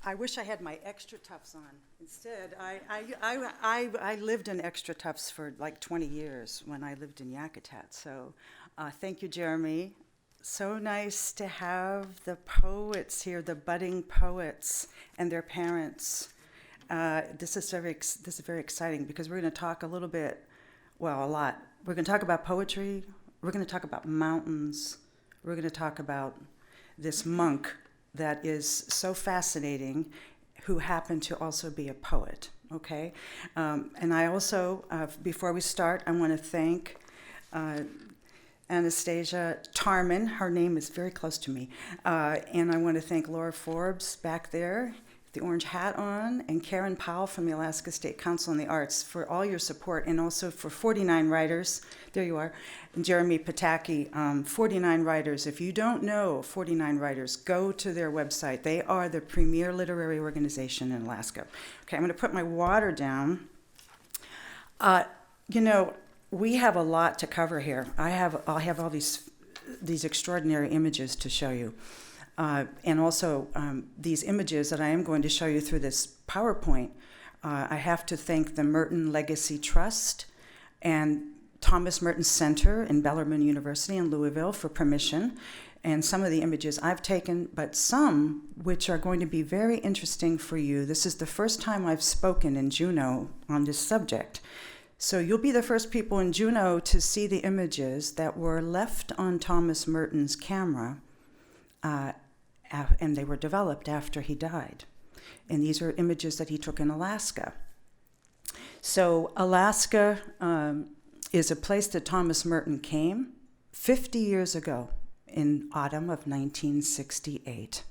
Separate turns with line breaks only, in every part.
I wish I had my extra tufts on. Instead, I lived in extra tufts for like 20 years when I lived in Yakutat. So thank you, Jeremy. So nice to have the poets here, the budding poets and their parents. This is very exciting because we're going to talk a little bit, well, a lot. We're going to talk about poetry. We're going to talk about mountains. We're going to talk about this monk that is so fascinating, who happened to also be a poet, okay? And I also, before we start, I want to thank Anastasia Tarman. Her name is very close to me. And I want to thank Laura Forbes back there, the orange hat on, and Karen Powell from the Alaska State Council on the Arts for all your support, and also for 49 Writers. There you are. And Jeremy Pataki, 49 Writers. If you don't know 49 Writers, go to their website. They are the premier literary organization in Alaska. Okay, I'm going to put my water down. We have a lot to cover here. I'll have all these extraordinary images to show you. And also these images that I am going to show you through this PowerPoint. I have to thank the Merton Legacy Trust and Thomas Merton Center in Bellarmine University in Louisville for permission. And some of the images I've taken, but some which are going to be very interesting for you. This is the first time I've spoken in Juneau on this subject. So you'll be the first people in Juneau to see the images that were left on Thomas Merton's camera, and they were developed after he died. And these are images that he took in Alaska. So Alaska is a place that Thomas Merton came 50 years ago in autumn of 1968.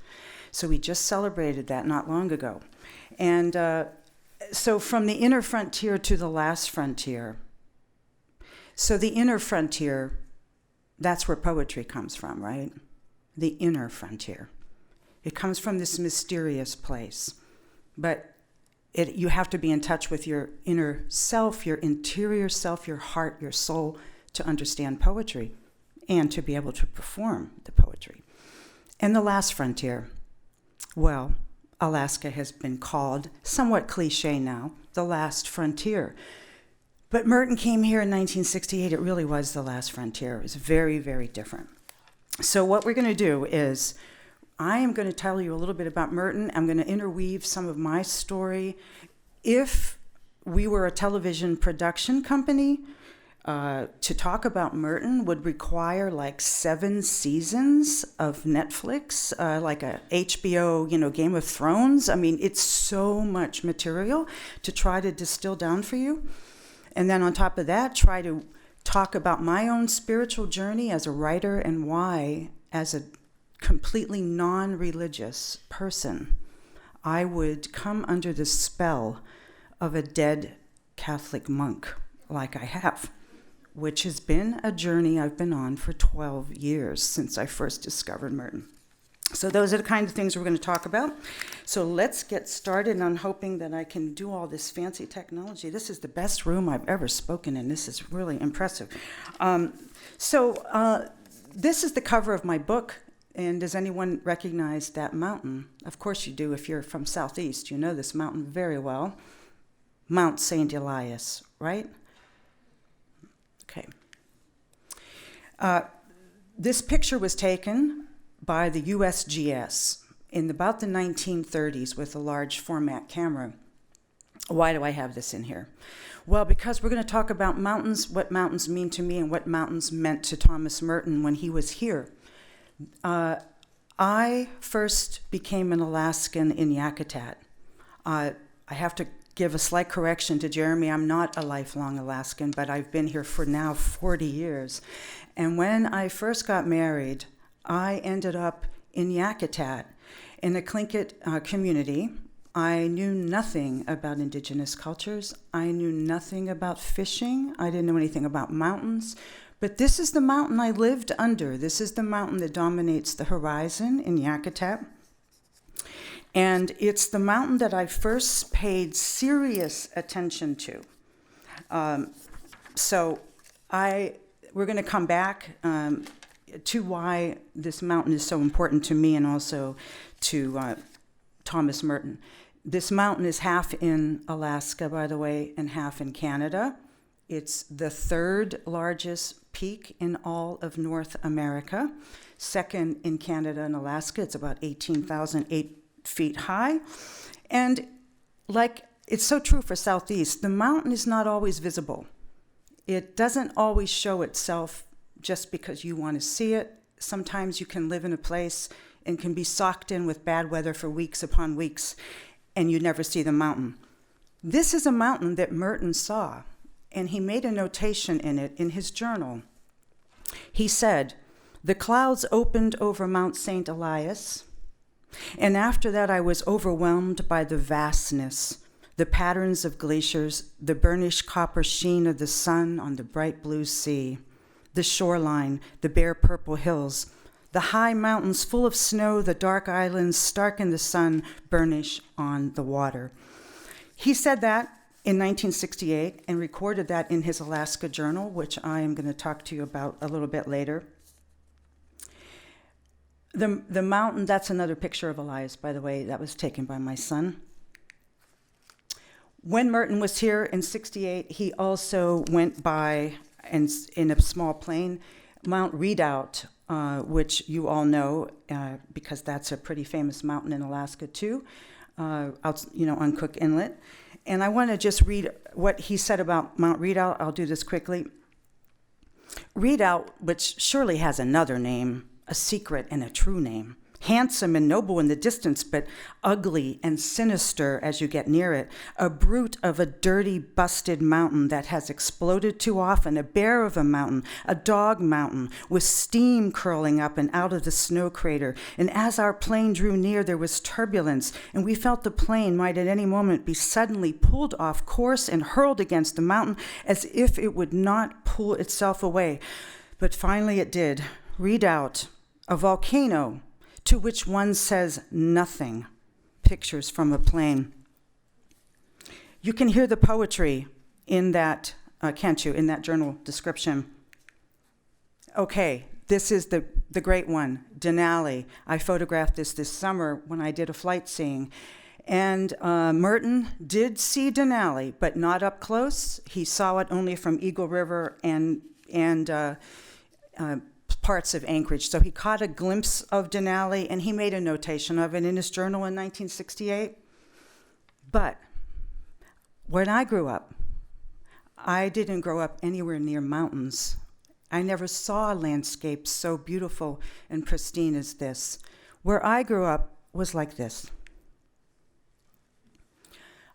So we just celebrated that not long ago. And so from the inner frontier to the last frontier. So the inner frontier, that's where poetry comes from, right? The inner frontier. It comes from this mysterious place. But you have to be in touch with your inner self, your interior self, your heart, your soul, to understand poetry and to be able to perform the poetry. And the last frontier, well, Alaska has been called, somewhat cliche now, the last frontier. But Merton came here in 1968. It really was the last frontier. It was very, very different. So what we're going to do is I am going to tell you a little bit about Merton. I'm going to interweave some of my story. If we were a television production company, to talk about Merton would require like 7 seasons of Netflix, like a HBO, Game of Thrones. I mean, it's so much material to try to distill down for you. And then on top of that, try to talk about my own spiritual journey as a writer and why, as a completely non-religious person, I would come under the spell of a dead Catholic monk like I have, which has been a journey I've been on for 12 years since I first discovered Merton. So those are the kind of things we're going to talk about. So let's get started on hoping that I can do all this fancy technology. This is the best room I've ever spoken in. This is really impressive. This is the cover of my book. And does anyone recognize that mountain? Of course you do. If you're from Southeast, you know this mountain very well. Mount St. Elias, right? Okay. This picture was taken by the USGS in about the 1930s with a large format camera. Why do I have this in here? Well, because we're going to talk about mountains, what mountains mean to me, and what mountains meant to Thomas Merton when he was here. I first became an Alaskan in Yakutat. I have to give a slight correction to Jeremy. I'm not a lifelong Alaskan, but I've been here for now 40 years. And when I first got married, I ended up in Yakutat in a Tlingit community. I knew nothing about indigenous cultures. I knew nothing about fishing. I didn't know anything about mountains. But this is the mountain I lived under. This is the mountain that dominates the horizon in Yakutat. And it's the mountain that I first paid serious attention to. We're going to come back to why this mountain is so important to me and also to Thomas Merton. This mountain is half in Alaska, by the way, and half in Canada. It's the third largest peak in all of North America. Second in Canada and Alaska. It's about 18,008 feet high. And like it's so true for Southeast, the mountain is not always visible. It doesn't always show itself just because you want to see it. Sometimes you can live in a place and can be socked in with bad weather for weeks upon weeks, and you never see the mountain. This is a mountain that Merton saw, and he made a notation in it in his journal. He said, "The clouds opened over Mount St. Elias, and after that I was overwhelmed by the vastness, the patterns of glaciers, the burnished copper sheen of the sun on the bright blue sea, the shoreline, the bare purple hills, the high mountains full of snow, the dark islands stark in the sun, burnish on the water." He said that in 1968 and recorded that in his Alaska journal, which I am going to talk to you about a little bit later. The mountain, that's another picture of Elias, by the way, that was taken by my son. When Merton was here in 68, he also went by, and in a small plane, Mount Redoubt, which you all know, because that's a pretty famous mountain in Alaska too, on Cook Inlet. And I want to just read what he said about Mount Redoubt. I'll do this quickly. Redoubt, which surely has another name, a secret and a true name, handsome and noble in the distance, but ugly and sinister as you get near it, a brute of a dirty, busted mountain that has exploded too often, a bear of a mountain, a dog mountain, with steam curling up and out of the snow crater. And as our plane drew near, there was turbulence, and we felt the plane might at any moment be suddenly pulled off course and hurled against the mountain as if it would not pull itself away. But finally it did. Redoubt, a volcano to which one says nothing. Pictures from a plane. You can hear the poetry in that, can't you, in that journal description. Okay, this is the great one, Denali. I photographed this summer when I did a flight seeing. And Merton did see Denali, but not up close. He saw it only from Eagle River and parts of Anchorage. So he caught a glimpse of Denali, and he made a notation of it in his journal in 1968. But when I grew up, I didn't grow up anywhere near mountains. I never saw a landscape so beautiful and pristine as this. Where I grew up was like this.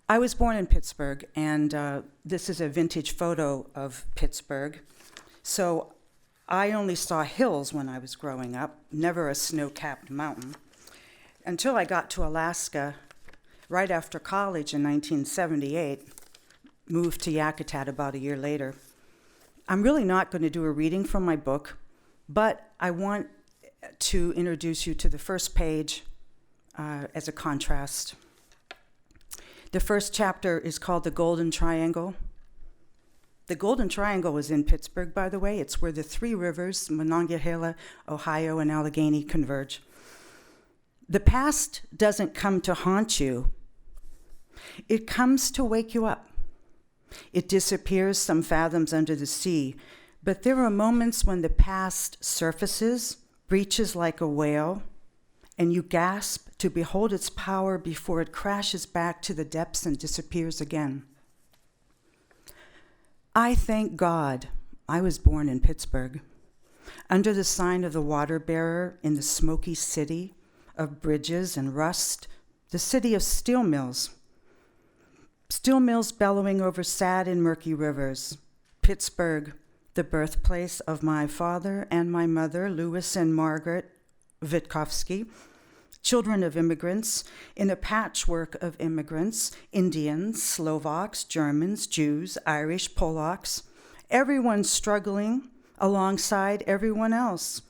I was born in Pittsburgh, and this is a vintage photo of Pittsburgh. So I only saw hills when I was growing up, never a snow-capped mountain, until I got to Alaska right after college in 1978, moved to Yakutat about a year later. I'm really not going to do a reading from my book, but I want to introduce you to the first page as a contrast. The first chapter is called The Golden Triangle. The Golden Triangle is in Pittsburgh, by the way. It's where the three rivers, Monongahela, Ohio, and Allegheny, converge. The past doesn't come to haunt you. It comes to wake you up. It disappears some fathoms under the sea, but there are moments when the past surfaces, breaches like a whale, and you gasp to behold its power before it crashes back to the depths and disappears again. I thank God I was born in Pittsburgh, under the sign of the water bearer in the smoky city of bridges and rust, the city of steel mills bellowing over sad and murky rivers. Pittsburgh, the birthplace of my father and my mother, Louis and Margaret Witkowski, children of immigrants in a patchwork of immigrants, Indians, Slovaks, Germans, Jews, Irish, Polacks, everyone struggling alongside everyone else,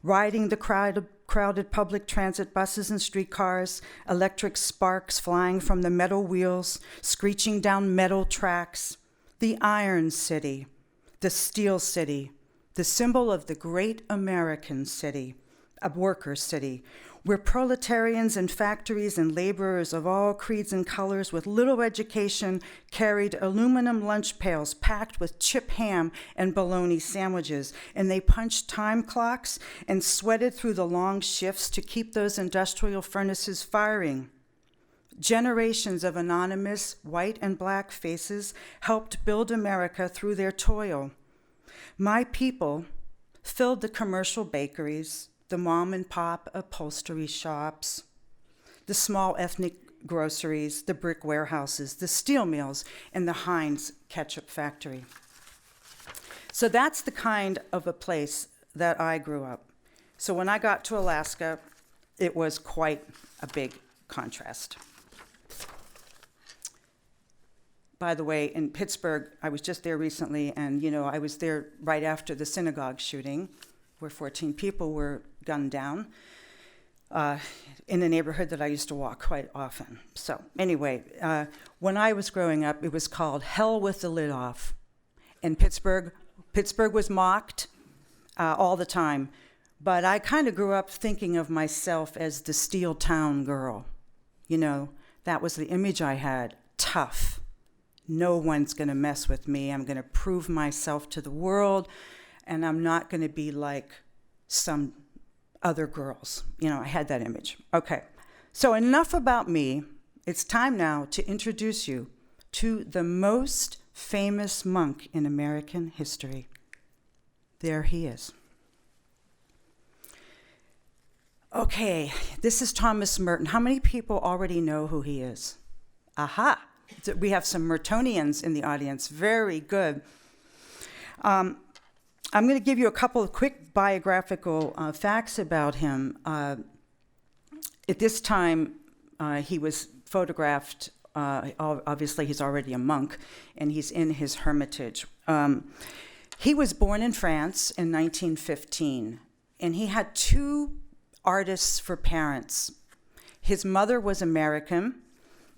riding the crowded public transit buses and streetcars, electric sparks flying from the metal wheels, screeching down metal tracks, the Iron City, the Steel City, the symbol of the great American city, a worker city, where proletarians in factories and laborers of all creeds and colors with little education carried aluminum lunch pails packed with chip ham and bologna sandwiches, and they punched time clocks and sweated through the long shifts to keep those industrial furnaces firing. Generations of anonymous white and black faces helped build America through their toil. My people filled the commercial bakeries, the mom and pop upholstery shops, the small ethnic groceries, the brick warehouses, the steel mills, and the Heinz ketchup factory. So that's the kind of a place that I grew up. So when I got to Alaska, it was quite a big contrast. By the way, in Pittsburgh, I was just there recently, and I was there right after the synagogue shooting, where 14 people were gunned down in a neighborhood that I used to walk quite often. So anyway, when I was growing up, it was called Hell with the Lid Off. And Pittsburgh was mocked all the time. But I kind of grew up thinking of myself as the Steel Town girl. That was the image I had. Tough. No one's going to mess with me. I'm going to prove myself to the world, and I'm not going to be like some other girls. I had that image. Okay, so enough about me. It's time now to introduce you to the most famous monk in American history. There he is. Okay, this is Thomas Merton. How many people already know who he is? Aha, we have some Mertonians in the audience. Very good. I'm going to give you a couple of quick biographical facts about him. At this time, he was photographed. Obviously, he's already a monk, and he's in his hermitage. He was born in France in 1915, and he had two artists for parents. His mother was American.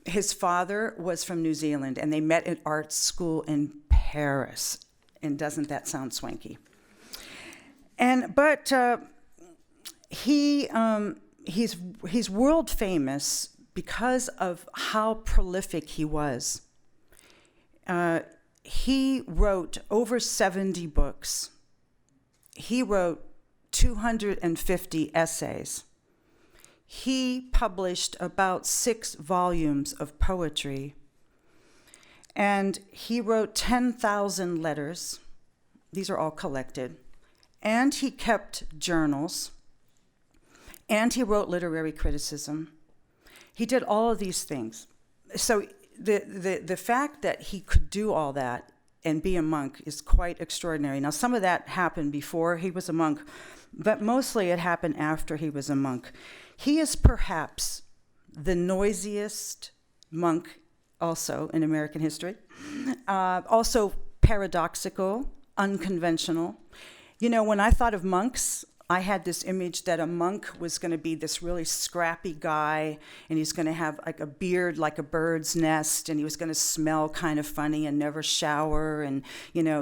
His father was from New Zealand, and they met at art school in Paris. And doesn't that sound swanky? But he's world famous because of how prolific he was. He wrote over 70 books. He wrote 250 essays. He published about 6 volumes of poetry. And he wrote 10,000 letters. These are all collected. And he kept journals. And he wrote literary criticism. He did all of these things. So the fact that he could do all that and be a monk is quite extraordinary. Now, some of that happened before he was a monk, but mostly it happened after he was a monk. He is perhaps the noisiest monk also in American history. Also paradoxical, unconventional. When I thought of monks, I had this image that a monk was going to be this really scrappy guy, and he's going to have like a beard like a bird's nest, and he was going to smell kind of funny and never shower, and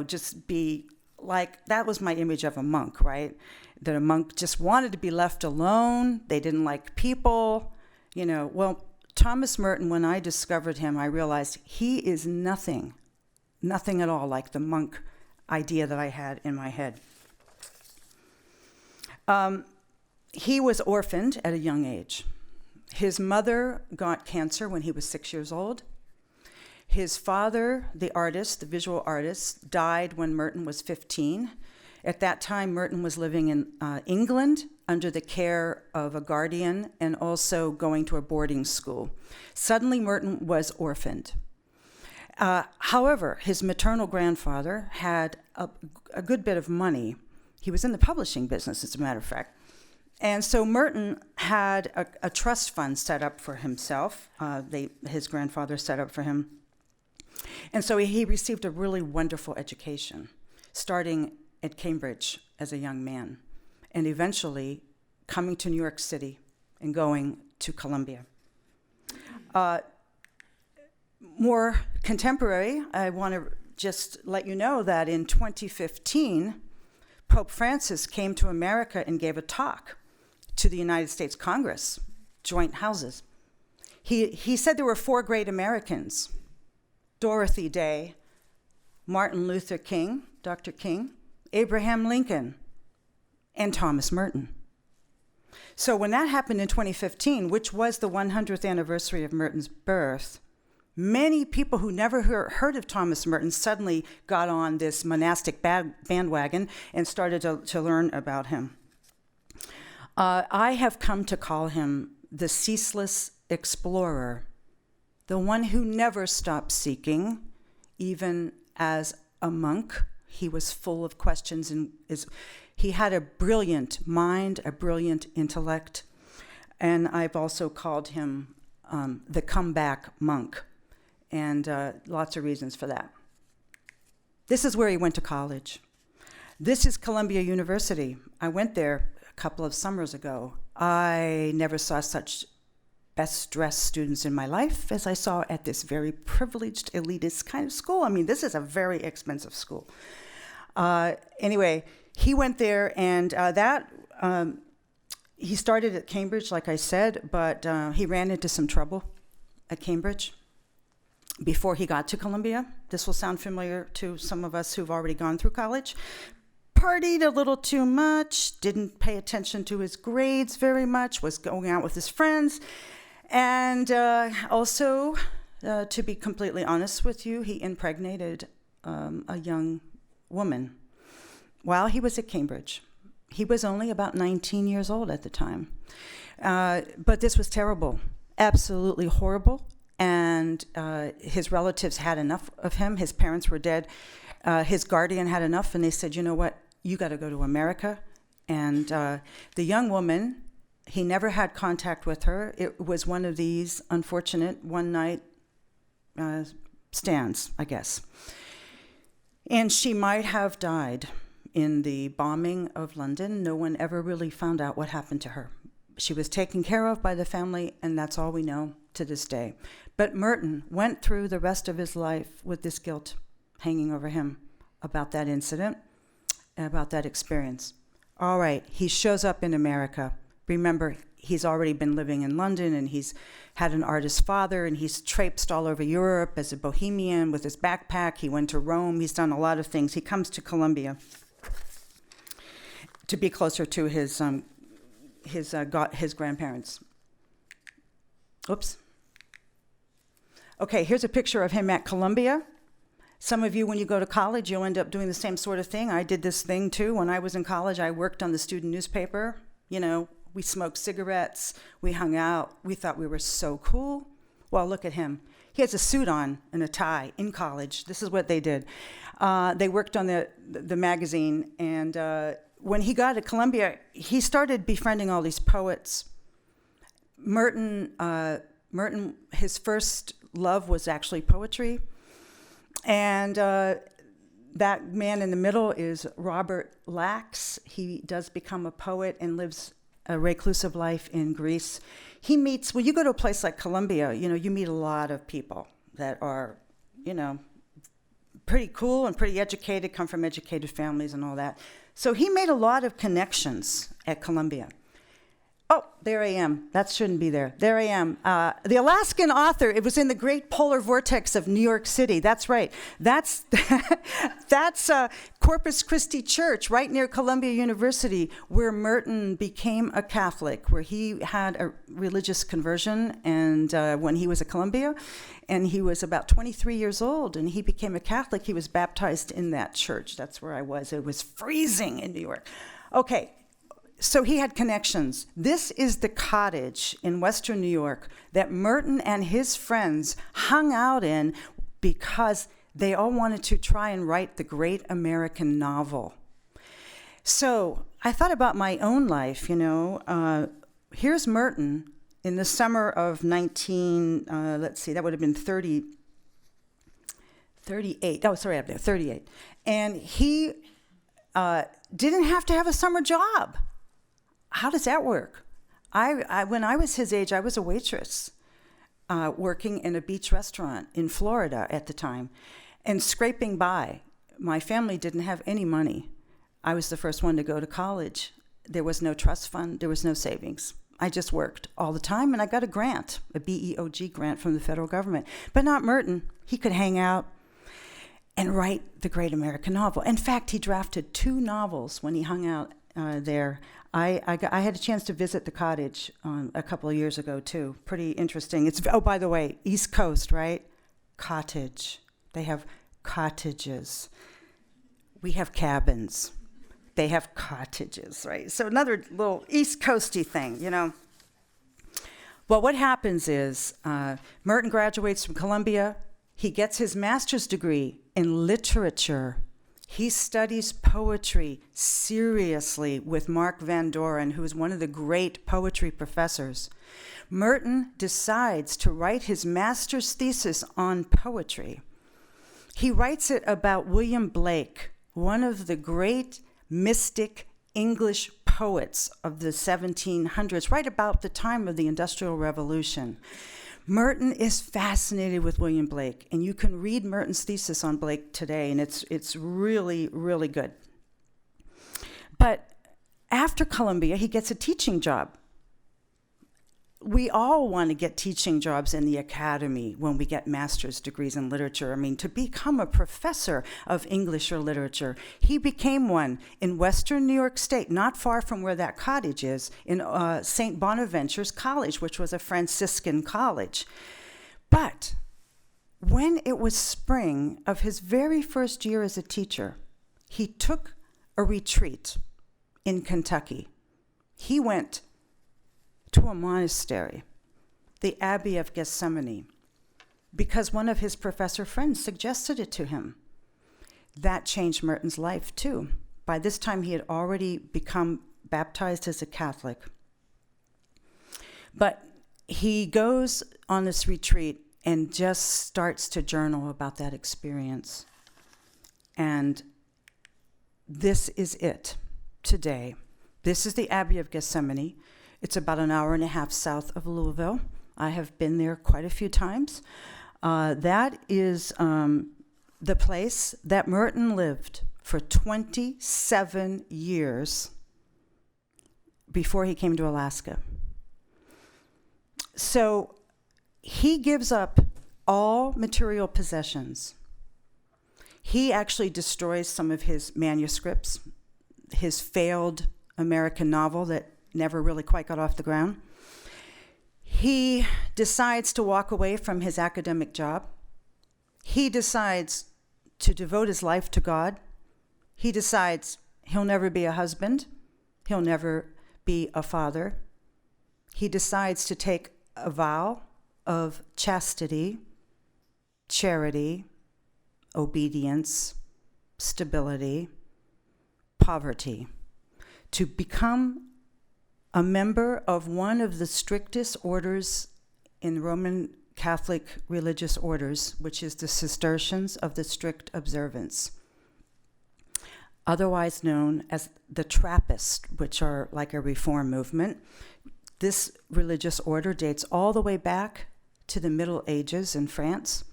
just be like, that was my image of a monk, right? That a monk just wanted to be left alone. They didn't like people, Well, Thomas Merton, when I discovered him, I realized he is nothing at all like the monk idea that I had in my head. He was orphaned at a young age. His mother got cancer when he was 6 years old. His father, the artist, the visual artist, died when Merton was 15. At that time, Merton was living in England under the care of a guardian and also going to a boarding school. Suddenly, Merton was orphaned. However, his maternal grandfather had a good bit of money. He was in the publishing business, as a matter of fact. And so Merton had a trust fund set up for himself. His grandfather set up for him. And so he received a really wonderful education, starting at Cambridge as a young man, and eventually coming to New York City and going to Columbia. More contemporary, I want to just let you know that in 2015, Pope Francis came to America and gave a talk to the United States Congress, joint houses. He said there were 4 great Americans: Dorothy Day, Martin Luther King, Dr. King, Abraham Lincoln, and Thomas Merton. So when that happened in 2015, which was the 100th anniversary of Merton's birth, many people who never heard of Thomas Merton suddenly got on this monastic bandwagon and started to learn about him. I have come to call him the ceaseless explorer, the one who never stopped seeking, even as a monk. He was full of questions, and he had a brilliant mind, a brilliant intellect, and I've also called him the comeback monk, and lots of reasons for that. This is where he went to college. This is Columbia University. I went there a couple of summers ago. I never saw such best-dressed students in my life as I saw at this very privileged, elitist kind of school. I mean, this is a very expensive school. Anyway, he went there, and he started at Cambridge, like I said, but he ran into some trouble at Cambridge before he got to Columbia. This will sound familiar to some of us who've already gone through college. Partied a little too much, didn't pay attention to his grades very much, was going out with his friends, and also, to be completely honest with you, he impregnated a young woman while he was at Cambridge. He was only about 19 years old at the time. But this was terrible, absolutely horrible, and his relatives had enough of him. His parents were dead. His guardian had enough, and they said, you know what, you got to go to America. And the young woman, he never had contact with her. It was one of these unfortunate one-night stands, I guess. And she might have died in the bombing of London. No one ever really found out what happened to her. She was taken care of by the family, and that's all we know to this day. But Merton went through the rest of his life with this guilt hanging over him about that incident, about that experience. All right, he shows up in America. Remember, he's already been living in London, and he's had an artist father, and he's traipsed all over Europe as a bohemian with his backpack. He went to Rome. He's done a lot of things. He comes to Columbia to be closer to his grandparents. Oops. Okay, here's a picture of him at Columbia. Some of you, when you go to college, you'll end up doing the same sort of thing. I did this thing, too. When I was in college, I worked on the student newspaper. You know, we smoked cigarettes. We hung out. We thought we were so cool. Well, look at him. He has a suit on and a tie in college. This is what they did. They worked on the magazine, and when he got to Columbia, he started befriending all these poets. Merton, his first love was actually poetry. And that man in the middle is Robert Lax. He does become a poet and lives a reclusive life in Greece. He meets, when you go to a place like Columbia, you know, you meet a lot of people that are, you know, pretty cool and pretty educated, come from educated families and all that. So he made a lot of connections at Columbia. Oh, there I am. That shouldn't be there. There I am. The Alaskan author. It was in the great polar vortex of New York City. That's right. That's Corpus Christi Church, right near Columbia University, where Merton became a Catholic, where he had a religious conversion, and when he was at Columbia, and he was about 23 years old, and he became a Catholic. He was baptized in that church. That's where I was. It was freezing in New York. Okay. So he had connections. This is the cottage in Western New York that Merton and his friends hung out in because they all wanted to try and write the great American novel. So I thought about my own life, you know. Here's Merton in the summer of 38. Oh, sorry, 38. And he didn't have to have a summer job. How does that work? When I was his age, I was a waitress working in a beach restaurant in Florida at the time and scraping by. My family didn't have any money. I was the first one to go to college. There was no trust fund. There was no savings. I just worked all the time, and I got a grant, a BEOG grant from the federal government. But not Merton. He could hang out and write the great American novel. In fact, he drafted 2 novels when he hung out there. I had a chance to visit the cottage a couple of years ago, too. Pretty interesting. It's, oh, by the way, East Coast, right? Cottage. They have cottages. We have cabins. They have cottages, right? So another little East Coasty thing, you know. Well, what happens is Merton graduates from Columbia. He gets his master's degree in literature. He studies poetry seriously with Mark Van Doren, who is one of the great poetry professors. Merton decides to write his master's thesis on poetry. He writes it about William Blake, one of the great mystic English poets of the 1700s, right about the time of the Industrial Revolution. Merton is fascinated with William Blake, and you can read Merton's thesis on Blake today, and it's really, really good. But after Columbia, he gets a teaching job. We all want to get teaching jobs in the academy when we get master's degrees in literature. I mean, to become a professor of English or literature. He became one in Western New York State, not far from where that cottage is, in St. Bonaventure's College, which was a Franciscan college. But when it was spring of his very first year as a teacher, he took a retreat in Kentucky. He went to a monastery, the Abbey of Gethsemane, because one of his professor friends suggested it to him. That changed Merton's life, too. By this time, he had already become baptized as a Catholic. But he goes on this retreat and just starts to journal about that experience. And this is it today. This is the Abbey of Gethsemane. It's about an hour and a half south of Louisville. I have been there quite a few times. That is the place that Merton lived for 27 years before he came to Alaska. So he gives up all material possessions. He actually destroys some of his manuscripts, his failed American novel that never really quite got off the ground. He decides to walk away from his academic job. He decides to devote his life to God. He decides he'll never be a husband. He'll never be a father. He decides to take a vow of chastity, charity, obedience, stability, poverty, to become a member of one of the strictest orders in Roman Catholic religious orders, which is the Cistercians of the Strict Observance, otherwise known as the Trappists, which are like a reform movement. This religious order dates all the way back to the Middle Ages in France.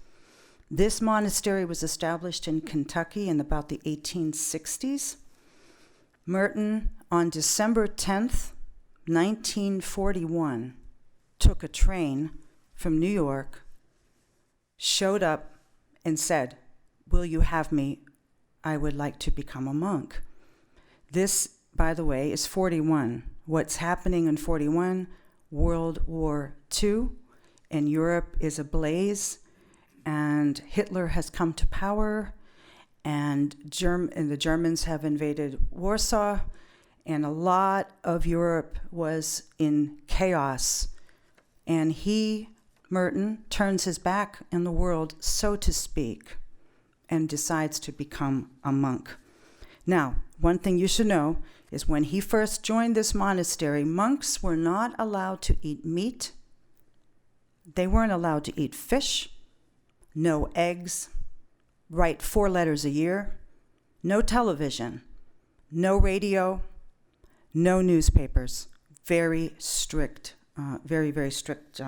This monastery was established in Kentucky in about the 1860s. Merton, on December 10th, 1941, took a train from New York, showed up, and said, "Will you have me? I would like to become a monk." This, by the way, is 41. What's happening in 41? World War II, and Europe is ablaze, and Hitler has come to power, and the Germans have invaded Warsaw, and a lot of Europe was in chaos. And he, Merton, turns his back on the world, so to speak, and decides to become a monk. Now, one thing you should know is when he first joined this monastery, monks were not allowed to eat meat. They weren't allowed to eat fish, no eggs, write 4 letters a year, no television, no radio, no newspapers. Very strict, very strict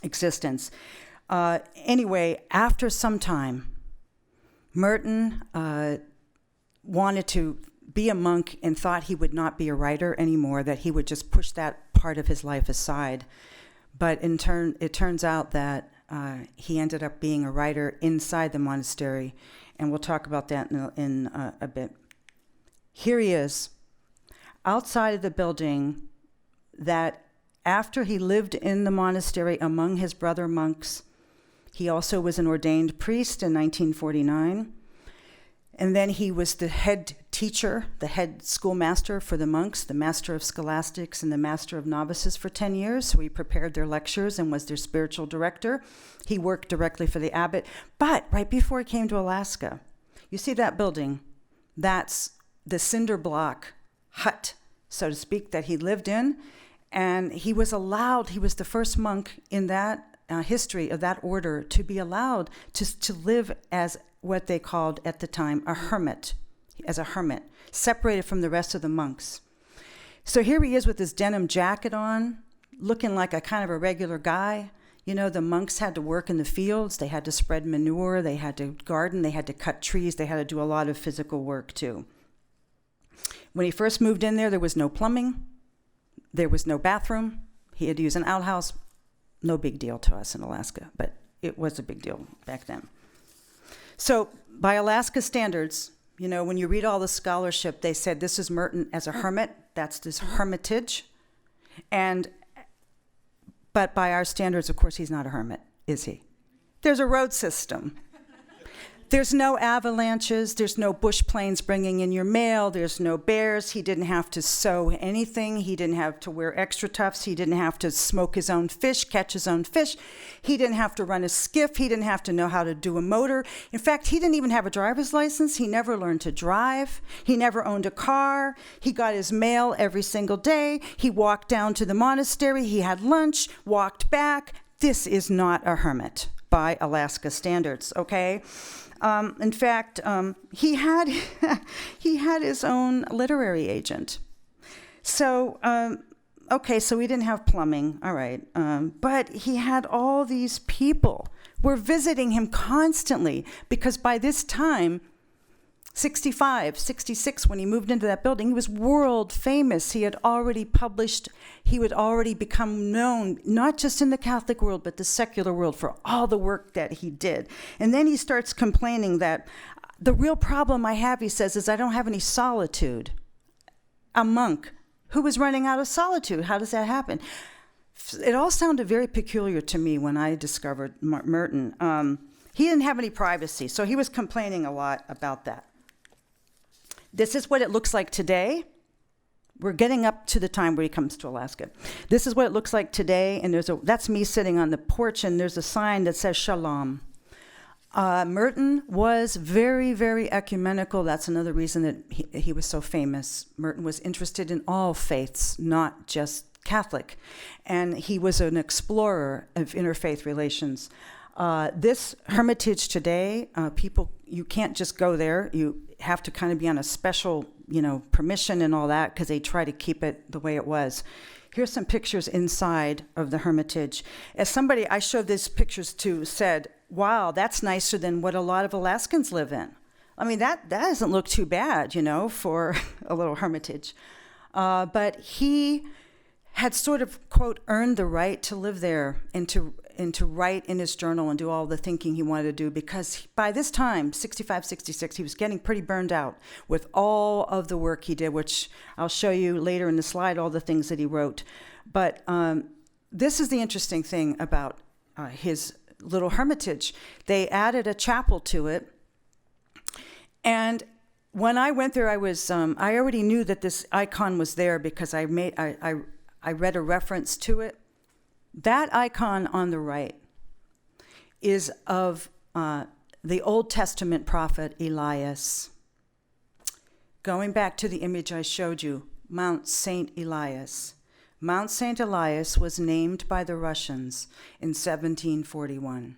existence. Anyway, after some time, Merton wanted to be a monk and thought he would not be a writer anymore, that he would just push that part of his life aside. But it turns out that he ended up being a writer inside the monastery, and we'll talk about that in a bit. Here he is, outside of the building, that after he lived in the monastery among his brother monks, he also was an ordained priest in 1949. And then he was the head teacher, the head schoolmaster for the monks, the master of scholastics and the master of novices for 10 years. So he prepared their lectures and was their spiritual director. He worked directly for the abbot. But right before he came to Alaska, you see that building? That's the cinder block hut, so to speak, that he lived in. And he was the first monk in that history of that order to be allowed to live as what they called at the time a hermit, separated from the rest of the monks. So here he is with his denim jacket on, looking like a kind of a regular guy. You know, the monks had to work in the fields, they had to spread manure, they had to garden, they had to cut trees, they had to do a lot of physical work too. When he first moved in there was no plumbing, there was no bathroom, he had to use an outhouse. No big deal to us in Alaska, but it was a big deal back then. So by Alaska standards, you know, when you read all the scholarship, they said this is Merton as a hermit. That's this hermitage. But by our standards, of course, he's not a hermit, is he? There's a road system. There's no avalanches. There's no bush planes bringing in your mail. There's no bears. He didn't have to sew anything. He didn't have to wear extra tufts. He didn't have to smoke his own fish, catch his own fish. He didn't have to run a skiff. He didn't have to know how to do a motor. In fact, he didn't even have a driver's license. He never learned to drive. He never owned a car. He got his mail every single day. He walked down to the monastery. He had lunch, walked back. This is not a hermit by Alaska standards, okay? In fact, he had his own literary agent. So, so he didn't have plumbing, all right. But he had all these people were visiting him constantly because by this time, 65, 66, when he moved into that building, he was world famous. He had already published, he would already become known, not just in the Catholic world, but the secular world for all the work that he did. And then he starts complaining that the real problem I have, he says, is I don't have any solitude. A monk who was running out of solitude. How does that happen? It all sounded very peculiar to me when I discovered Merton. He didn't have any privacy, so he was complaining a lot about that. This is what it looks like today. We're getting up to the time where he comes to Alaska. This is what it looks like today, and that's me sitting on the porch, and there's a sign that says Shalom. Merton was very, very ecumenical. That's another reason that he was so famous. Merton was interested in all faiths, not just Catholic, and he was an explorer of interfaith relations. This hermitage today, you can't just go there. You have to kind of be on a special, permission and all that because they try to keep it the way it was. Here's some pictures inside of the hermitage. As somebody I showed these pictures to said, wow, that's nicer than what a lot of Alaskans live in. I mean, that doesn't look too bad, for a little hermitage. But he had sort of, quote, earned the right to live there and to write in his journal and do all the thinking he wanted to do because by this time, 65, 66, he was getting pretty burned out with all of the work he did, which I'll show you later in the slide, all the things that he wrote. But this is the interesting thing about his little hermitage. They added a chapel to it. And when I went there, I already knew that this icon was there because I read a reference to it. That icon on the right is of the Old Testament prophet Elias. Going back to the image I showed you, Mount St. Elias. Mount St. Elias was named by the Russians in 1741.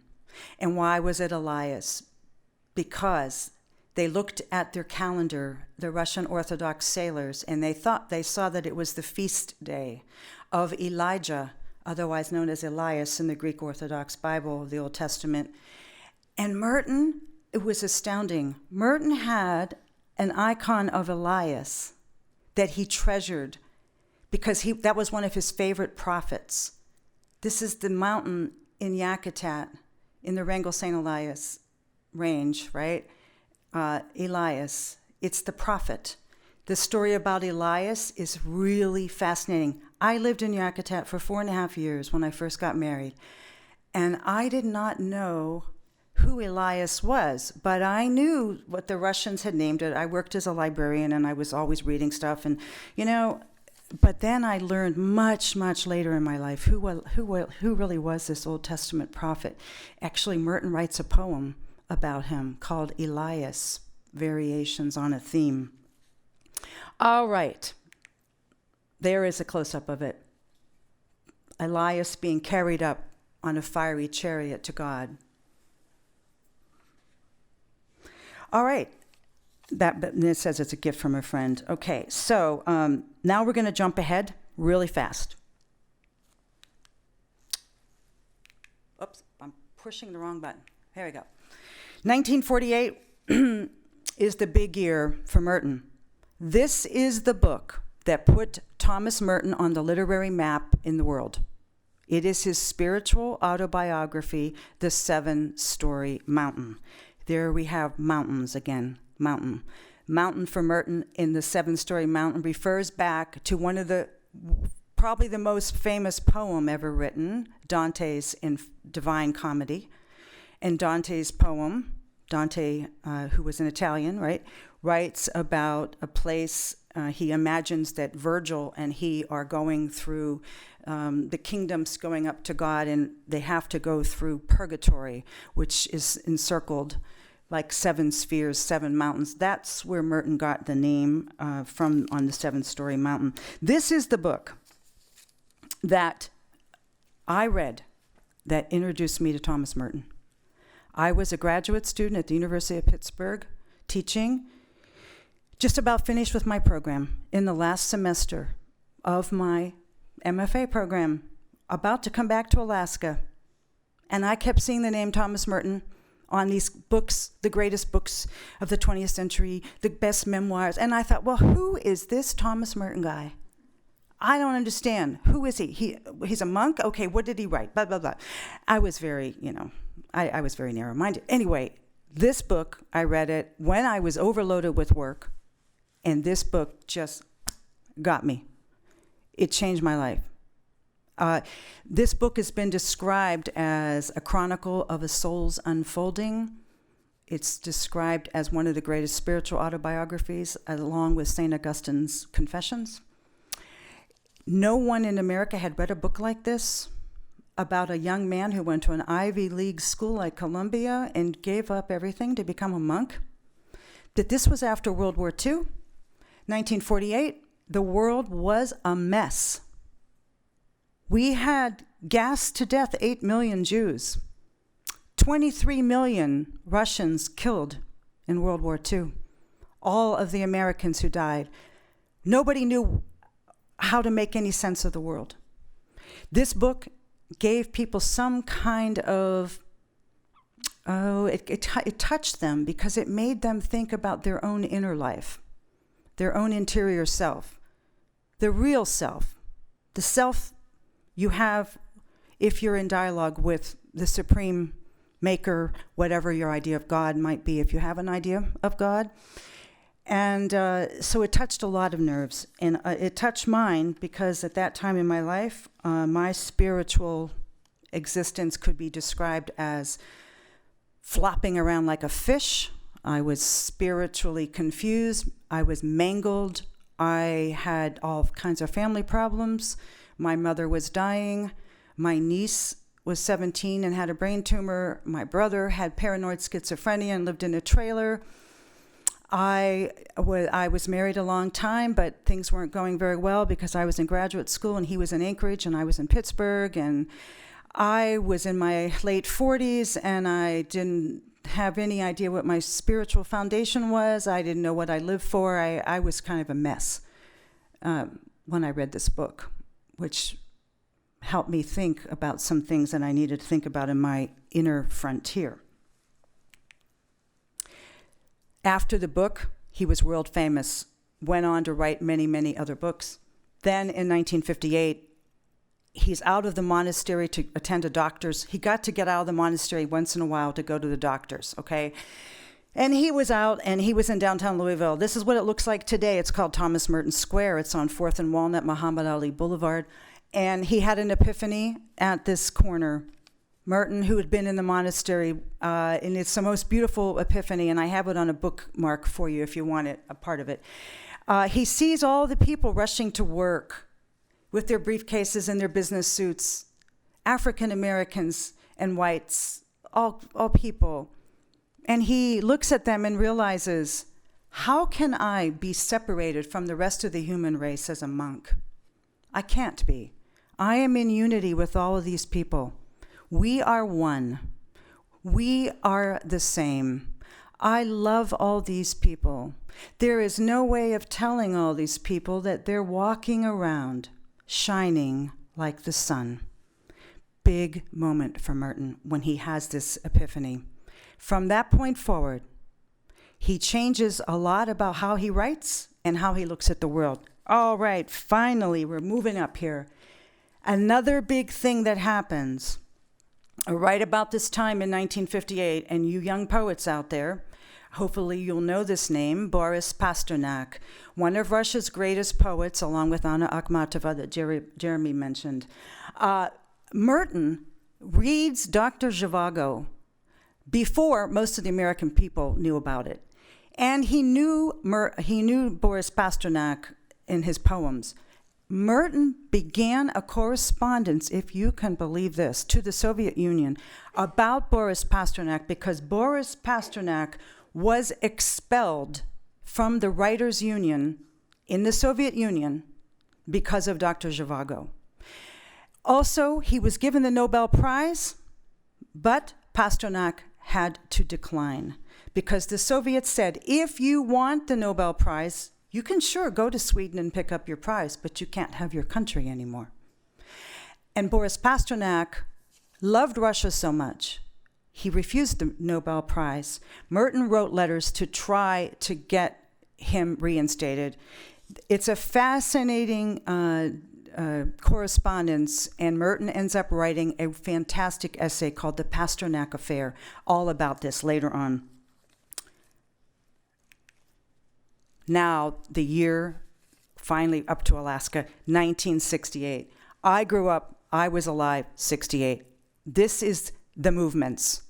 And why was it Elias? Because they looked at their calendar, the Russian Orthodox sailors, and they saw that it was the feast day of Elijah, otherwise known as Elias in the Greek Orthodox Bible of the Old Testament. And Merton, it was astounding. Merton had an icon of Elias that he treasured because that was one of his favorite prophets. This is the mountain in Yakutat in the Wrangell St. Elias range, right? Elias, it's the prophet. The story about Elias is really fascinating. I lived in Yakutat for 4.5 years when I first got married, and I did not know who Elias was, but I knew what the Russians had named it. I worked as a librarian, and I was always reading stuff, and, but then I learned much, much later in my life who really was this Old Testament prophet. Actually, Merton writes a poem about him called Elias, Variations on a Theme. All right, there is a close-up of it. Elias being carried up on a fiery chariot to God. All right, it says it's a gift from a friend. Okay, so now we're going to jump ahead really fast. Oops, I'm pushing the wrong button. Here we go. 1948 is the big year for Merton. This is the book that put Thomas Merton on the literary map in the world. It is his spiritual autobiography, The 7-Story Mountain. There we have mountains again, mountain. Mountain for Merton in The 7-Story Mountain refers back to one of probably the most famous poem ever written, Dante's Divine Comedy. And Dante's poem, Dante, who was an Italian, right, writes about a place. He imagines that Virgil and he are going through the kingdoms going up to God, and they have to go through purgatory, which is encircled like 7 spheres, 7 mountains. That's where Merton got the name from, on the 7-Story Mountain. This is the book that I read that introduced me to Thomas Merton. I was a graduate student at the University of Pittsburgh teaching, just about finished with my program in the last semester of my MFA program, about to come back to Alaska. And I kept seeing the name Thomas Merton on these books, the greatest books of the 20th century, the best memoirs. And I thought, well, who is this Thomas Merton guy? I don't understand. Who is he? He's a monk? Okay, what did he write? Blah, blah, blah. I was very, I was very narrow-minded. Anyway, this book, I read it when I was overloaded with work, and this book just got me. It changed my life. This book has been described as a chronicle of a soul's unfolding. It's described as one of the greatest spiritual autobiographies, along with St. Augustine's Confessions. No one in America had read a book like this about a young man who went to an Ivy League school like Columbia and gave up everything to become a monk. That this was after World War II, 1948. The world was a mess. We had gassed to death 8 million Jews, 23 million Russians killed in World War II, all of the Americans who died. Nobody knew how to make any sense of the world. This book gave people some kind of, it touched them because it made them think about their own inner life, their own interior self, the real self, the self you have if you're in dialogue with the supreme maker, whatever your idea of God might be, if you have an idea of God. And so it touched a lot of nerves. And it touched mine because at that time in my life, my spiritual existence could be described as flopping around like a fish. I was spiritually confused. I was mangled. I had all kinds of family problems. My mother was dying. My niece was 17 and had a brain tumor. My brother had paranoid schizophrenia and lived in a trailer. I was married a long time, but things weren't going very well because I was in graduate school and he was in Anchorage and I was in Pittsburgh. And I was in my late 40s and I didn't have any idea what my spiritual foundation was. I didn't know what I lived for. I was kind of a mess when I read this book, which helped me think about some things that I needed to think about in my inner frontier. After the book, He was world famous, went on to write many, many other books. Then in 1958, he's out of the monastery to attend a doctor's. He got to get out of the monastery once in a while to go to the doctor's, okay? And he was out, and he was in downtown Louisville. This is what it looks like today. It's called Thomas Merton Square. It's on 4th and Walnut, Muhammad Ali Boulevard. And he had an epiphany at this corner. Merton, who had been in the monastery, and it's the most beautiful epiphany, and I have it on a bookmark for you if you want it, a part of it. He sees all the people rushing to work with their briefcases and their business suits, African Americans and whites, all people. And he looks at them and realizes, how can I be separated from the rest of the human race as a monk? I can't be. I am in unity with all of these people. We are one. We are the same. I love all these people. There is no way of telling all these people that they're walking around shining like the sun. Big moment for Merton when he has this epiphany. From that point forward, he changes a lot about how he writes and how he looks at the world. All right, finally, we're moving up here. Another big thing that happens right about this time in 1958, and you young poets out there, hopefully you'll know this name, Boris Pasternak, one of Russia's greatest poets, along with Anna Akhmatova that Jeremy mentioned. Merton reads Dr. Zhivago before most of the American people knew about it. And he knew Boris Pasternak in his poems. Merton began a correspondence, if you can believe this, to the Soviet Union about Boris Pasternak because Boris Pasternak was expelled from the Writers' Union in the Soviet Union because of Dr. Zhivago. Also, he was given the Nobel Prize, but Pasternak had to decline because the Soviets said, if you want the Nobel Prize, you can sure go to Sweden and pick up your prize, but you can't have your country anymore. And Boris Pasternak loved Russia so much, he refused the Nobel Prize. Merton wrote letters to try to get him reinstated. It's a fascinating correspondence, and Merton ends up writing a fantastic essay called The Pasternak Affair, all about this later on. Now, the year, finally up to Alaska, 1968. I grew up, I was alive, 68. This is the movements.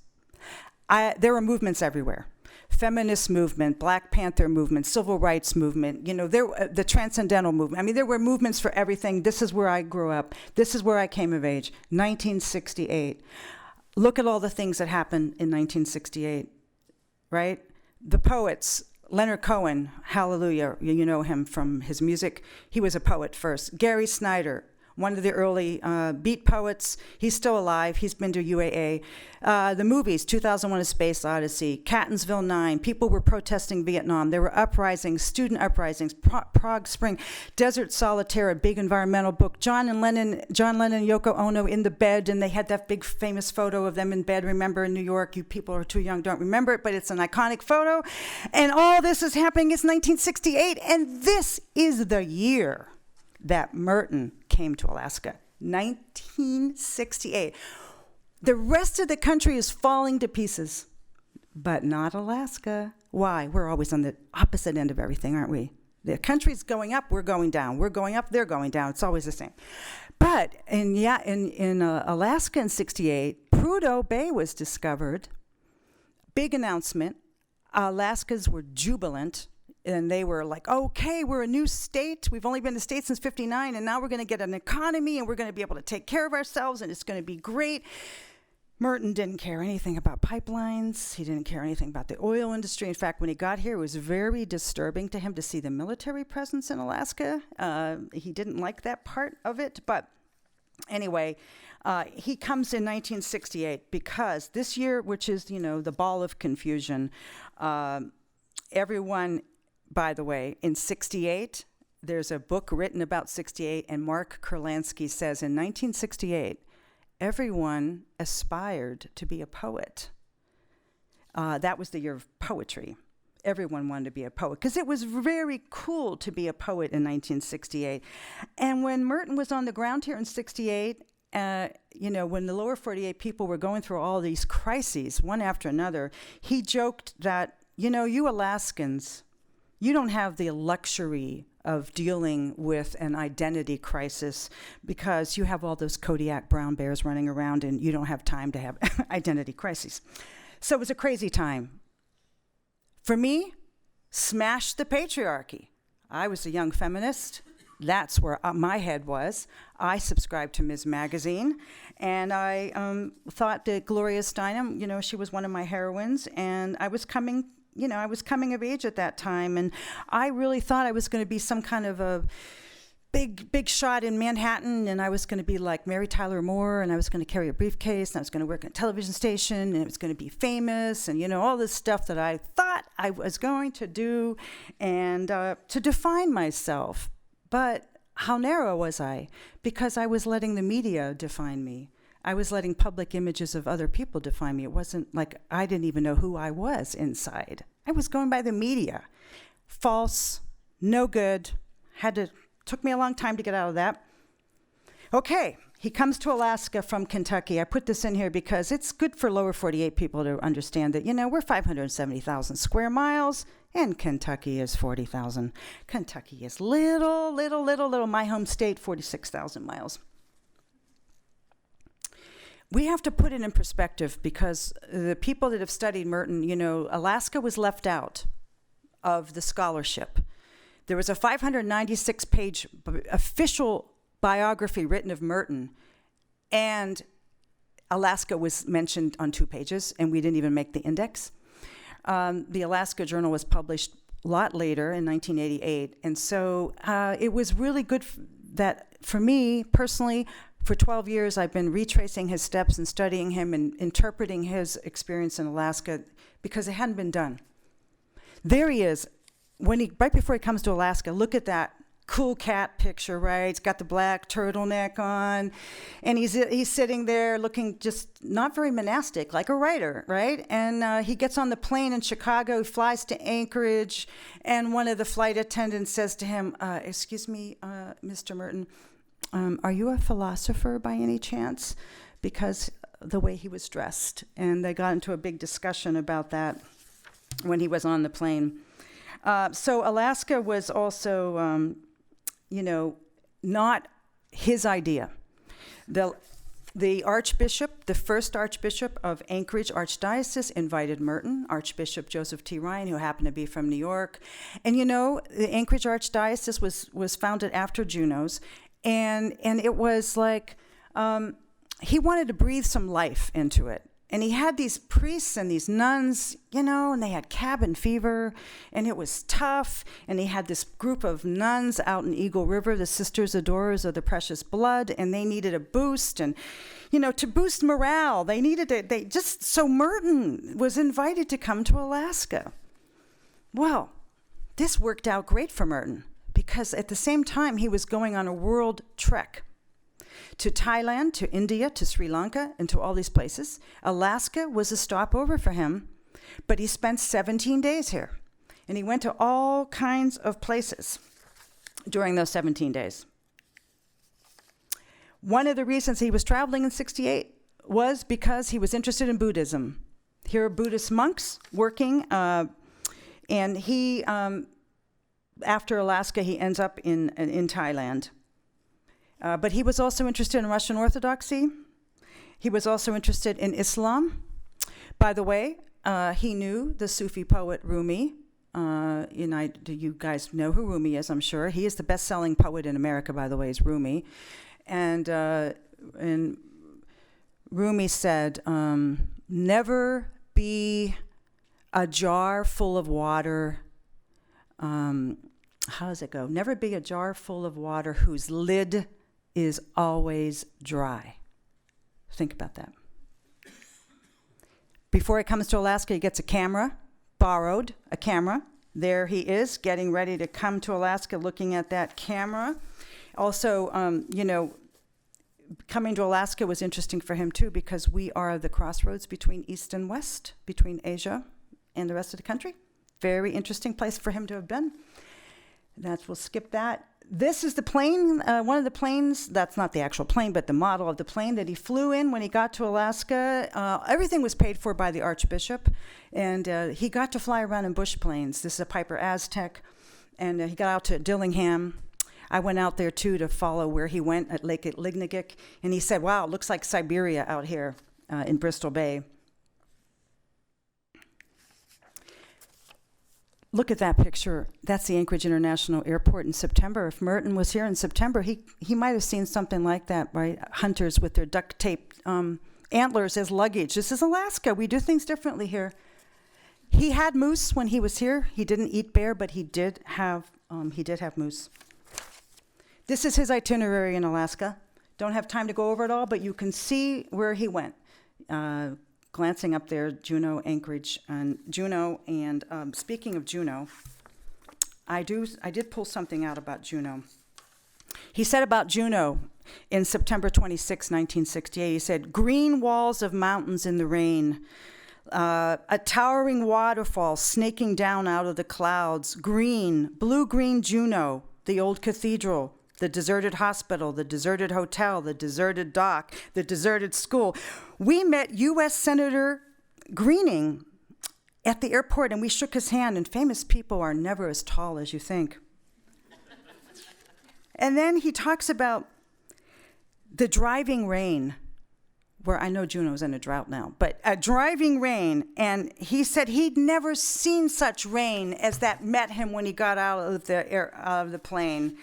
There were movements everywhere. Feminist movement, Black Panther movement, civil rights movement, the transcendental movement. I mean, there were movements for everything. This is where I grew up. This is where I came of age, 1968. Look at all the things that happened in 1968, right? The poets, Leonard Cohen, hallelujah, you know him from his music. He was a poet first. Gary Snyder, one of the early beat poets. He's still alive. He's been to UAA. The movies, 2001: A Space Odyssey, Catonsville 9. People were protesting Vietnam. There were uprisings, student uprisings, Prague Spring, Desert Solitaire, a big environmental book. John Lennon and Yoko Ono in the bed, and they had that big famous photo of them in bed. Remember, in New York, you people are too young, don't remember it, but it's an iconic photo. And all this is happening. It's 1968, and this is the year that Merton came to Alaska, 1968. The rest of the country is falling to pieces, but not Alaska. Why? We're always on the opposite end of everything, aren't we? The country's going up, we're going down. We're going up, they're going down. It's always the same. But in Alaska in 68, Prudhoe Bay was discovered. Big announcement. Alaskans were jubilant. And they were like, okay, we're a new state. We've only been a state since 59, and now we're going to get an economy, and we're going to be able to take care of ourselves, and it's going to be great. Merton didn't care anything about pipelines. He didn't care anything about the oil industry. In fact, when he got here, it was very disturbing to him to see the military presence in Alaska. He didn't like that part of it. But anyway, he comes in 1968 because this year, which is, the ball of confusion, everyone... By the way, in 68, there's a book written about 68, and Mark Kurlansky says in 1968, everyone aspired to be a poet. That was the year of poetry. everyone wanted to be a poet because it was very cool to be a poet in 1968. And when Merton was on the ground here in 68, when the lower 48 people were going through all these crises, one after another, he joked that, you Alaskans, you don't have the luxury of dealing with an identity crisis because you have all those Kodiak brown bears running around and you don't have time to have identity crises. So it was a crazy time. For me, smash the patriarchy. I was a young feminist. That's where my head was. I subscribed to Ms. Magazine, and I thought that Gloria Steinem, she was one of my heroines, and I was coming of age at that time, and I really thought I was going to be some kind of a big shot in Manhattan, and I was going to be like Mary Tyler Moore, and I was going to carry a briefcase, and I was going to work at a television station, and it was going to be famous, and all this stuff that I thought I was going to do, and to define myself. But how narrow was I? Because I was letting the media define me. I was letting public images of other people define me. It wasn't like I didn't even know who I was inside. I was going by the media. False, no good, took me a long time to get out of that. Okay, he comes to Alaska from Kentucky. I put this in here because it's good for lower 48 people to understand that, we're 570,000 square miles, and Kentucky is 40,000. Kentucky is little. My home state, 46,000 miles. We have to put it in perspective because the people that have studied Merton, Alaska was left out of the scholarship. There was a 596-page official biography written of Merton, and Alaska was mentioned on 2 pages, and we didn't even make the index. The Alaska Journal was published a lot later in 1988, and so it was really good that for me personally, for 12 years I've been retracing his steps and studying him and interpreting his experience in Alaska because it hadn't been done. There he is. Right before he comes to Alaska, look at that cool cat picture, right? He's got the black turtleneck on, and he's sitting there looking just not very monastic, like a writer, right? And he gets on the plane in Chicago, he flies to Anchorage, and one of the flight attendants says to him, excuse me, Mr. Merton, are you a philosopher by any chance? Because the way he was dressed. And they got into a big discussion about that when he was on the plane. So Alaska was also, not his idea. The archbishop, the first archbishop of Anchorage Archdiocese, invited Merton, Archbishop Joseph T. Ryan, who happened to be from New York. And the Anchorage Archdiocese was founded after Juneau's, and it was like he wanted to breathe some life into it. And he had these priests and these nuns, and they had cabin fever, and it was tough. And he had this group of nuns out in Eagle River, the Sisters Adorers of the Precious Blood, and they needed a boost. And, to boost morale, so Merton was invited to come to Alaska. Well, this worked out great for Merton because at the same time he was going on a world trek. To Thailand, to India, to Sri Lanka, and to all these places. Alaska was a stopover for him, but he spent 17 days here. And he went to all kinds of places during those 17 days. One of the reasons he was traveling in 68 was because he was interested in Buddhism. Here are Buddhist monks working, and he, after Alaska, he ends up in Thailand. But he was also interested in Russian Orthodoxy. He was also interested in Islam. By the way, he knew the Sufi poet Rumi. Do you guys know who Rumi is, I'm sure. He is the best-selling poet in America, by the way, is Rumi. And Rumi said, never be a jar full of water. How does it go? Never be a jar full of water whose lid is always dry. Think about that. Before he comes to Alaska, he gets a camera, borrowed a camera. There he is, getting ready to come to Alaska, looking at that camera. Also, coming to Alaska was interesting for him too, because we are the crossroads between East and West, between Asia and the rest of the country. Very interesting place for him to have been. We'll skip that. This is the plane, one of the planes, that's not the actual plane, but the model of the plane that he flew in when he got to Alaska. Everything was paid for by the Archbishop, and he got to fly around in bush planes. This is a Piper Aztec, and he got out to Dillingham. I went out there, too, to follow where he went at Lake Lignagik, and he said, wow, it looks like Siberia out here in Bristol Bay. Look at that picture. That's the Anchorage International Airport in September. If Merton was here in September, he might have seen something like that, right? Hunters with their duct tape antlers as luggage. This is Alaska. We do things differently here. He had moose when he was here. He didn't eat bear, but he did have moose. This is his itinerary in Alaska. Don't have time to go over it all, but you can see where he went. Glancing up there, Juneau, Anchorage, and Juneau. And speaking of Juneau, I did pull something out about Juneau. He said about Juneau in September 26, 1968, he said, green walls of mountains in the rain, a towering waterfall snaking down out of the clouds, blue-green Juneau, the old cathedral, the deserted hospital, the deserted hotel, the deserted dock, the deserted school. We met U.S. Senator Greening at the airport, and we shook his hand, and famous people are never as tall as you think. And then he talks about the driving rain, where I know Juneau's in a drought now, but a driving rain, and he said he'd never seen such rain as that met him when he got out of the plane.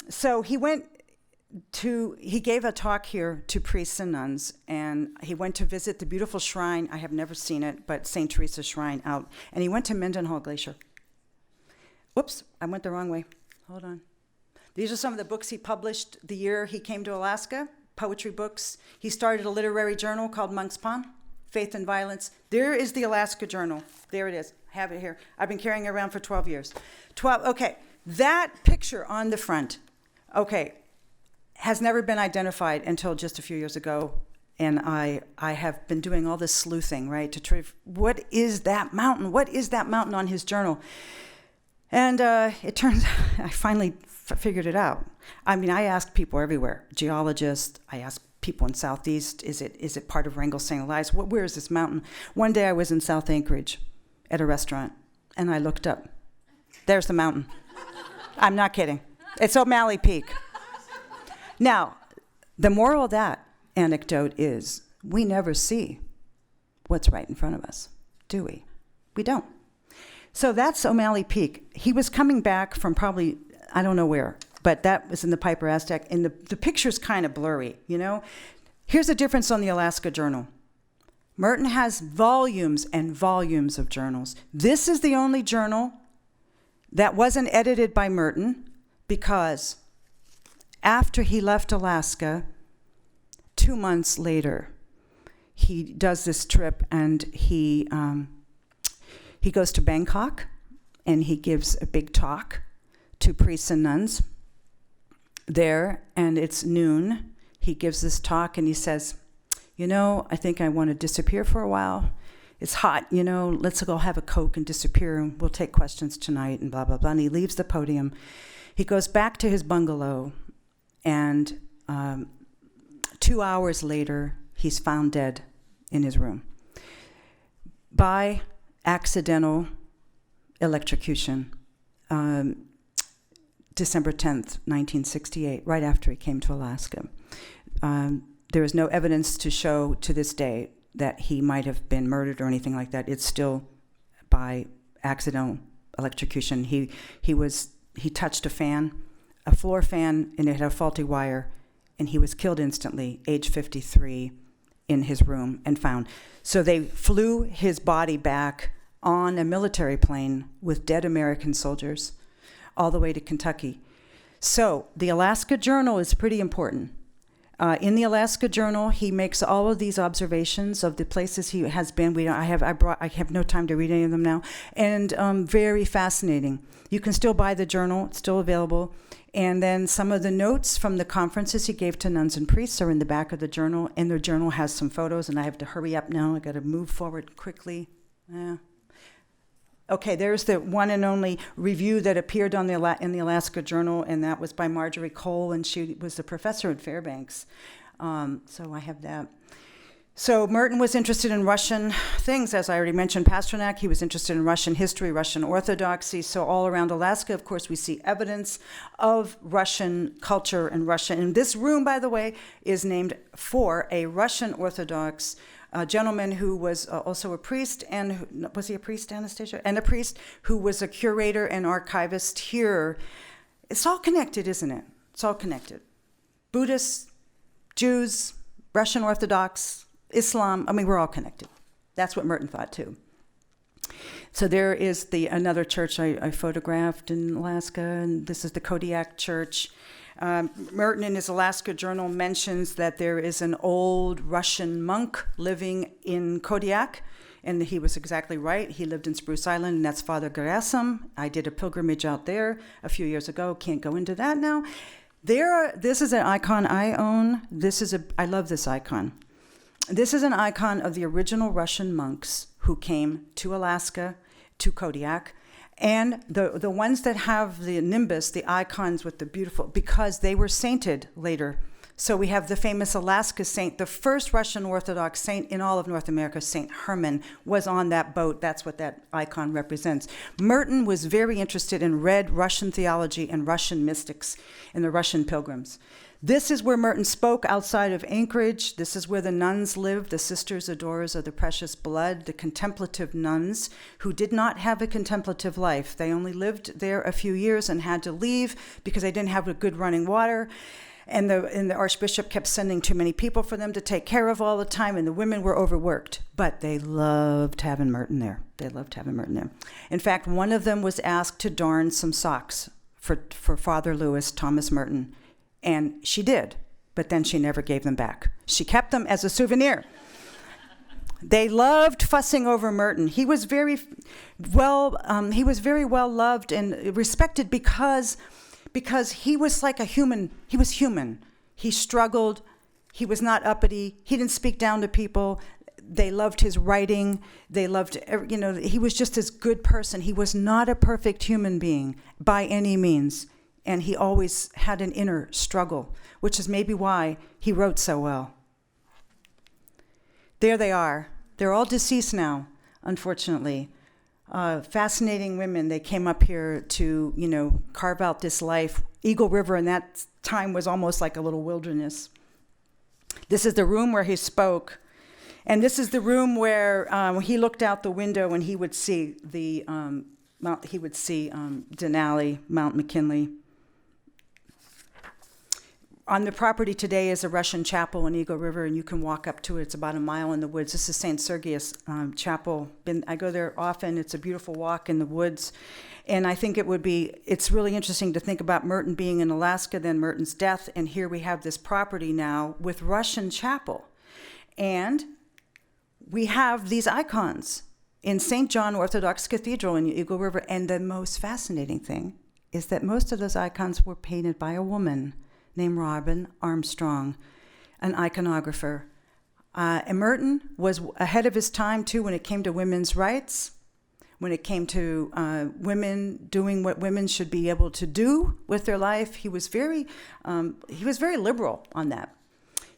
So he gave a talk here to priests and nuns, and he went to visit the beautiful shrine. I have never seen it, but St. Teresa's shrine out. And he went to Mendenhall Glacier. Whoops, I went the wrong way. Hold on. These are some of the books he published the year he came to Alaska, poetry books. He started a literary journal called Monk's Pond, Faith and Violence. There is the Alaska Journal. There it is. I have it here. I've been carrying it around for 12 years. Okay. That picture on the front, has never been identified until just a few years ago. And I have been doing all this sleuthing, right, to try, what is that mountain? What is that mountain on his journal? And it turns out I finally figured it out. I mean, I asked people everywhere, geologists, I asked people in Southeast, is it part of Wrangell St. Elias? Where is this mountain? One day I was in South Anchorage at a restaurant, and I looked up. There's the mountain. I'm not kidding. It's O'Malley Peak. Now, the moral of that anecdote is we never see what's right in front of us, do we? We don't. So that's O'Malley Peak. He was coming back from probably, I don't know where, but that was in the Piper Aztec, and the picture's kind of blurry, you know? Here's the difference on the Alaska Journal. Merton has volumes and volumes of journals. This is the only journal that wasn't edited by Merton, because after he left Alaska, 2 months later, he does this trip, and he goes to Bangkok, and he gives a big talk to priests and nuns there, and it's noon. He gives this talk, and he says, I think I want to disappear for a while. It's hot, let's go have a Coke and disappear, and we'll take questions tonight, and blah, blah, blah. And he leaves the podium. He goes back to his bungalow, and 2 hours later, he's found dead in his room by accidental electrocution, December 10th, 1968, right after he came to Alaska. There is no evidence to show to this day that he might have been murdered or anything like that. It's still by accidental electrocution. He touched a floor fan, and it had a faulty wire, and he was killed instantly, age 53, in his room and found. So they flew his body back on a military plane with dead American soldiers all the way to Kentucky. So the Alaska Journal is pretty important. In the Alaska Journal, he makes all of these observations of the places he has been. I have no time to read any of them now, and very fascinating. You can still buy the journal; it's still available. And then some of the notes from the conferences he gave to nuns and priests are in the back of the journal, and the journal has some photos. And I have to hurry up now. I got to move forward quickly. Yeah. Okay, there's the one and only review that appeared on in the Alaska Journal, and that was by Marjorie Cole, and she was a professor at Fairbanks. So I have that. So Merton was interested in Russian things, as I already mentioned, Pasternak. He was interested in Russian history, Russian Orthodoxy. So all around Alaska, of course, we see evidence of Russian culture and Russian. And this room, by the way, is named for a Russian Orthodox gentleman who was also a priest, and was he a priest, Anastasia? And a priest who was a curator and archivist here. It's all connected, isn't it? It's all connected. Buddhists, Jews, Russian Orthodox, Islam, I mean, we're all connected. That's what Merton thought too. So there is another church I photographed in Alaska, and this is the Kodiak Church. Merton in his Alaska Journal mentions that there is an old Russian monk living in Kodiak, and he was exactly right. He lived in Spruce Island, and that's Father Gerasim. I did a pilgrimage out there a few years ago. Can't go into that now. This is an icon I own. I love this icon. This is an icon of the original Russian monks who came to Alaska, to Kodiak, and the ones that have the nimbus, the icons with the beautiful, because they were sainted later. So we have the famous Alaska saint, the first Russian Orthodox saint in all of North America, Saint Herman, was on that boat. That's what that icon represents. Merton was very interested in read Russian theology and Russian mystics and the Russian pilgrims. This is where Merton spoke outside of Anchorage. This is where the nuns lived, the sisters adorers of the precious blood, the contemplative nuns who did not have a contemplative life. They only lived there a few years and had to leave because they didn't have a good running water. And the archbishop kept sending too many people for them to take care of all the time, and the women were overworked. But they loved having Merton there. In fact, one of them was asked to darn some socks for Father Lewis, Thomas Merton. And she did, but then she never gave them back. She kept them as a souvenir. They loved fussing over Merton. He was very well loved and respected because he was like a human. He was human. He struggled. He was not uppity. He didn't speak down to people. They loved his writing. They loved, he was just this good person. He was not a perfect human being by any means. And he always had an inner struggle, which is maybe why he wrote so well. There they are. They're all deceased now, unfortunately. Fascinating women. They came up here to, carve out this life. Eagle River in that time was almost like a little wilderness. This is the room where he spoke. And this is the room where he looked out the window and he would see Denali, Mount McKinley. On the property today is a Russian chapel in Eagle River, and you can walk up to it. It's about a mile in the woods. This is St. Sergius Chapel. I go there often. It's a beautiful walk in the woods. And I think it's really interesting to think about Merton being in Alaska, then Merton's death, and here we have this property now with Russian chapel. And we have these icons in St. John Orthodox Cathedral in Eagle River. And the most fascinating thing is that most of those icons were painted by a woman named Robin Armstrong, an iconographer. And Merton was ahead of his time, too, when it came to women's rights, when it came to women doing what women should be able to do with their life. He was very liberal on that.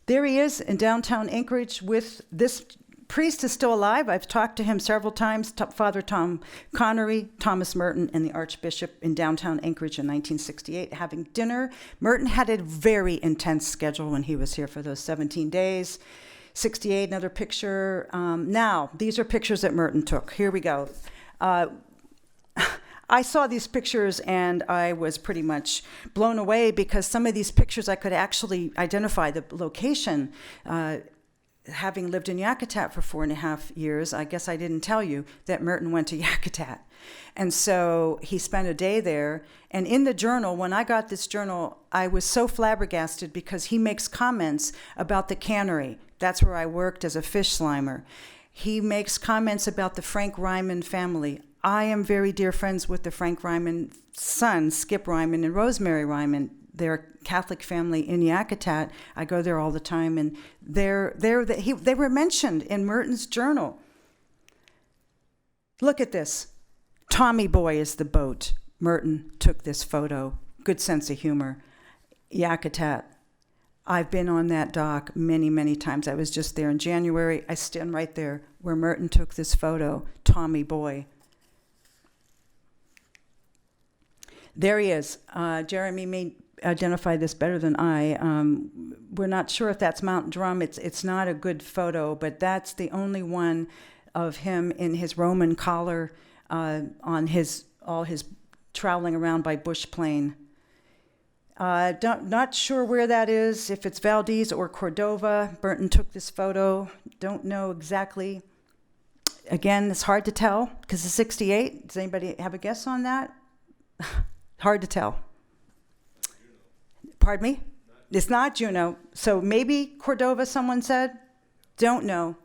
There he is in downtown Anchorage with this priest is still alive. I've talked to him several times, Father Tom Connery, Thomas Merton, and the Archbishop in downtown Anchorage in 1968 having dinner. Merton had a very intense schedule when he was here for those 17 days. 68, another picture. Now, these are pictures that Merton took. Here we go. I saw these pictures and I was pretty much blown away because some of these pictures I could actually identify the location. Having lived in Yakutat for 4.5 years, I guess I didn't tell you that Merton went to Yakutat. And so he spent a day there. And in the journal, when I got this journal, I was so flabbergasted because he makes comments about the cannery. That's where I worked as a fish slimer. He makes comments about the Frank Ryman family. I am very dear friends with the Frank Ryman sons, Skip Ryman and Rosemary Ryman. They're a Catholic family in Yakutat. I go there all the time, and they were mentioned in Merton's journal. Look at this. Tommy Boy is the boat. Merton took this photo. Good sense of humor. Yakutat. I've been on that dock many, many times. I was just there in January. I stand right there where Merton took this photo. Tommy Boy. There he is. Jeremy may identify this better than I. We're not sure if that's Mount Drum. It's not a good photo, but that's the only one of him in his Roman collar on all his traveling around by bush plane. Not sure where that is, if it's Valdez or Cordova. Merton took this photo. Don't know exactly. Again, it's hard to tell because it's 68. Does anybody have a guess on that? Hard to tell. Pardon me? It's not Juneau. So maybe Cordova, someone said? Don't know.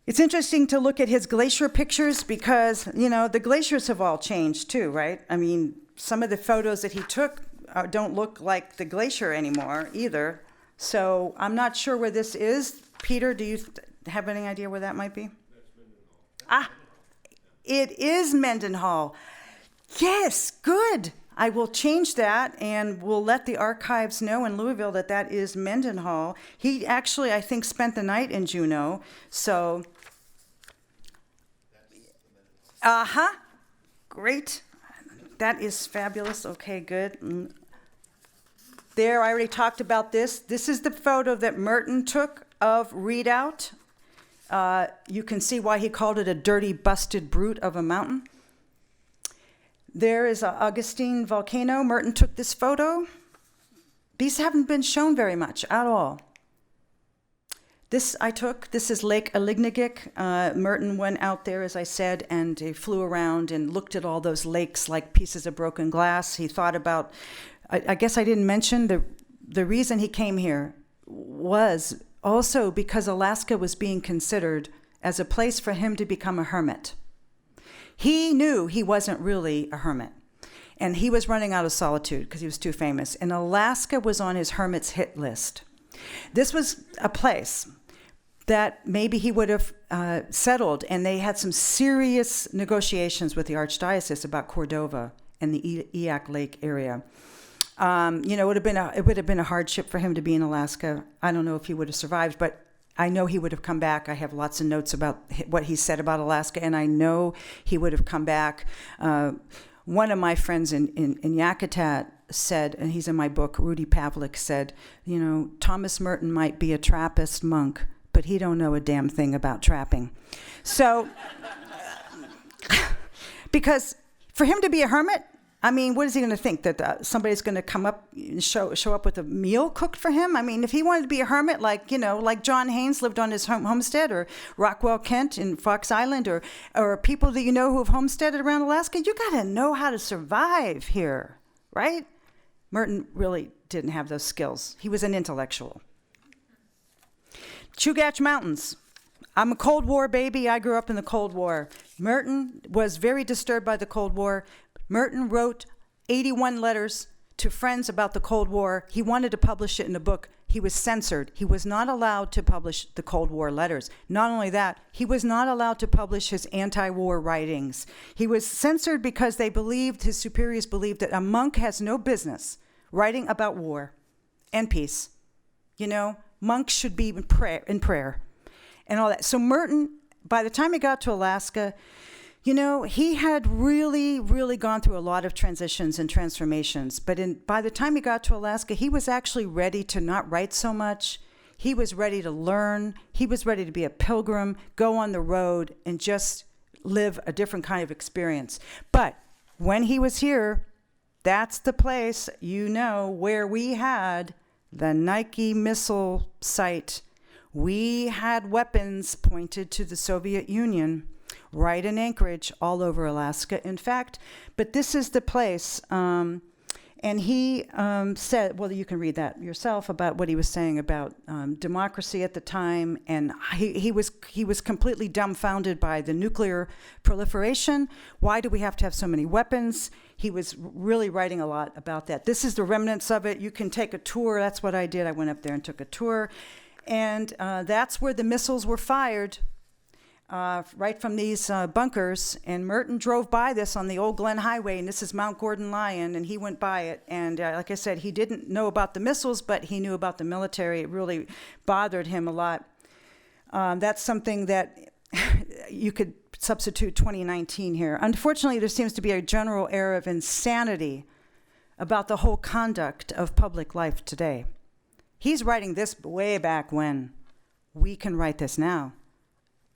It's interesting to look at his glacier pictures because, the glaciers have all changed too, right? I mean, some of the photos that he took don't look like the glacier anymore either. So I'm not sure where this is. Peter, do you have any idea where that might be? That's Mendenhall. It is Mendenhall. Yes, good. I will change that, and we'll let the archives know in Louisville that is Mendenhall. He actually, I think, spent the night in Juneau. So, great. That is fabulous. Okay, good. There, I already talked about this. This is the photo that Merton took of Redoubt. You can see why he called it a dirty, busted brute of a mountain. There is an Augustine volcano. Merton took this photo. These haven't been shown very much at all. This is Lake Alignagik. Merton went out there, as I said, and he flew around and looked at all those lakes like pieces of broken glass. He thought about, I guess I didn't mention, the reason he came here was also because Alaska was being considered as a place for him to become a hermit. He knew he wasn't really a hermit, and he was running out of solitude because he was too famous, and Alaska was on his hermit's hit list. This was a place that maybe he would have settled, and they had some serious negotiations with the Archdiocese about Cordova and the Eyak Lake area. It would have been a hardship for him to be in Alaska. I don't know if he would have survived, but I know he would have come back. I have lots of notes about what he said about Alaska, and I know he would have come back. One of my friends in Yakutat said, and he's in my book, Rudy Pavlik said, Thomas Merton might be a Trappist monk, but he don't know a damn thing about trapping. So, because for him to be a hermit, I mean, what is he going to think? That somebody's going to come up and show up with a meal cooked for him? I mean, if he wanted to be a hermit, like John Haynes lived on his homestead, or Rockwell Kent in Fox Island, or people that who have homesteaded around Alaska, you got to know how to survive here, right? Merton really didn't have those skills. He was an intellectual. Chugach Mountains. I'm a Cold War baby. I grew up in the Cold War. Merton was very disturbed by the Cold War. Merton wrote 81 letters to friends about the Cold War. He wanted to publish it in a book. He was censored. He was not allowed to publish the Cold War letters. Not only that, he was not allowed to publish his anti-war writings. He was censored because his superiors believed that a monk has no business writing about war and peace. Monks should be in prayer and all that. So Merton, by the time he got to Alaska, he had really, really gone through a lot of transitions and transformations. But by the time he got to Alaska, he was actually ready to not write so much. He was ready to learn. He was ready to be a pilgrim, go on the road, and just live a different kind of experience. But when he was here, that's the place, where we had the Nike missile site. We had weapons pointed to the Soviet Union right in Anchorage, all over Alaska, in fact. But this is the place. And he said, well, you can read that yourself about what he was saying about democracy at the time. And he was completely dumbfounded by the nuclear proliferation. Why do we have to have so many weapons? He was really writing a lot about that. This is the remnants of it. You can take a tour. That's what I did. I went up there and took a tour. And that's where the missiles were fired. right from these bunkers, and Merton drove by this on the Old Glen Highway, and this is Mount Gordon Lyon, and he went by it, and like I said, he didn't know about the missiles, but he knew about the military. It really bothered him a lot. That's something that you could substitute 2019 here. Unfortunately, there seems to be a general air of insanity about the whole conduct of public life today. He's writing this way back when. We can write this now.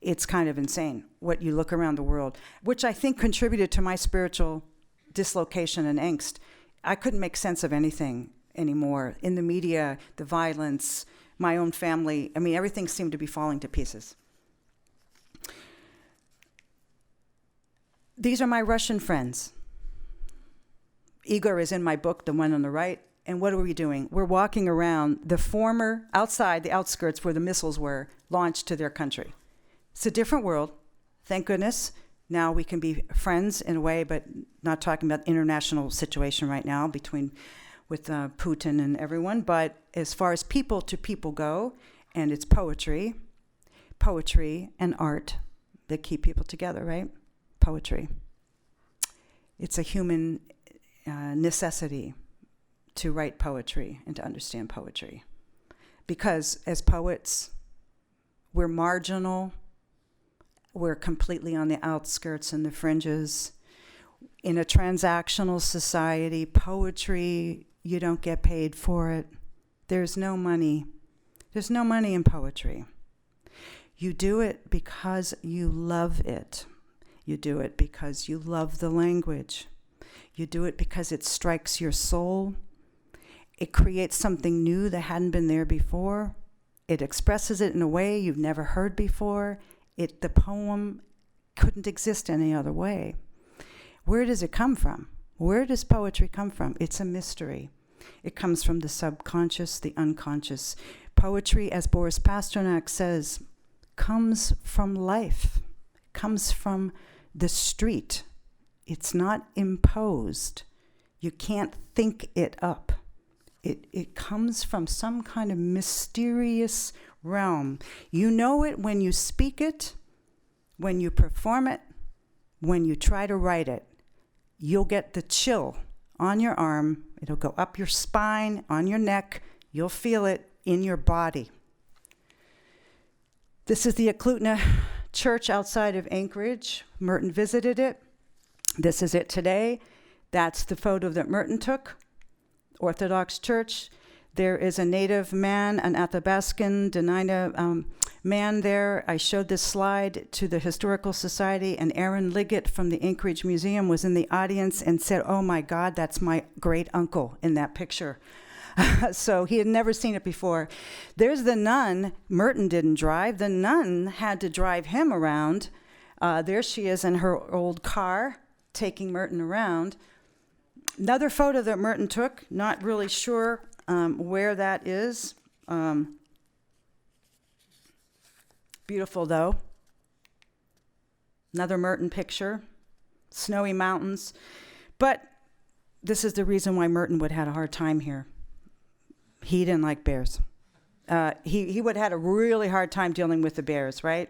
It's kind of insane what you look around the world, which I think contributed to my spiritual dislocation and angst. I couldn't make sense of anything anymore. In the media, the violence, my own family, I mean, everything seemed to be falling to pieces. These are my Russian friends. Igor is in my book, the one on the right. And what are we doing? We're walking around the former, outside the outskirts where the missiles were launched to their country. It's a different world. Thank goodness. Now we can be friends in a way, but not talking about international situation right now with Putin and everyone. But as far as people to people go, and it's poetry and art that keep people together, right? Poetry. It's a human necessity to write poetry and to understand poetry. Because as poets, we're marginal. We're completely on the outskirts and the fringes. In a transactional society, poetry, you don't get paid for it. There's no money. There's no money in poetry. You do it because you love it. You do it because you love the language. You do it because it strikes your soul. It creates something new that hadn't been there before. It expresses it in a way you've never heard before. The poem couldn't exist any other way. Where does it come from? Where does poetry come from? It's a mystery. It comes from the subconscious, the unconscious. Poetry, as Boris Pasternak says, comes from life, comes from the street. It's not imposed. You can't think it up. It comes from some kind of mysterious realm. You know it when you speak it, when you perform it, when you try to write it. You'll get the chill on your arm. It'll go up your spine, on your neck. You'll feel it in your body. This is the Eklutna Church outside of Anchorage. Merton visited it. This is it today. That's the photo that Merton took. Orthodox Church. There is a native man, an Athabascan Dena'ina man there. I showed this slide to the Historical Society, and Aaron Liggett from the Anchorage Museum was in the audience and said, "Oh my God, that's my great uncle in that picture." So he had never seen it before. There's the nun. Merton didn't drive. The nun had to drive him around. There she is in her old car, taking Merton around. Another photo that Merton took, not really sure where that is. Beautiful, though. Another Merton picture, snowy mountains. But this is the reason why Merton would have had a hard time here. He didn't like bears. He would have had a really hard time dealing with the bears, right?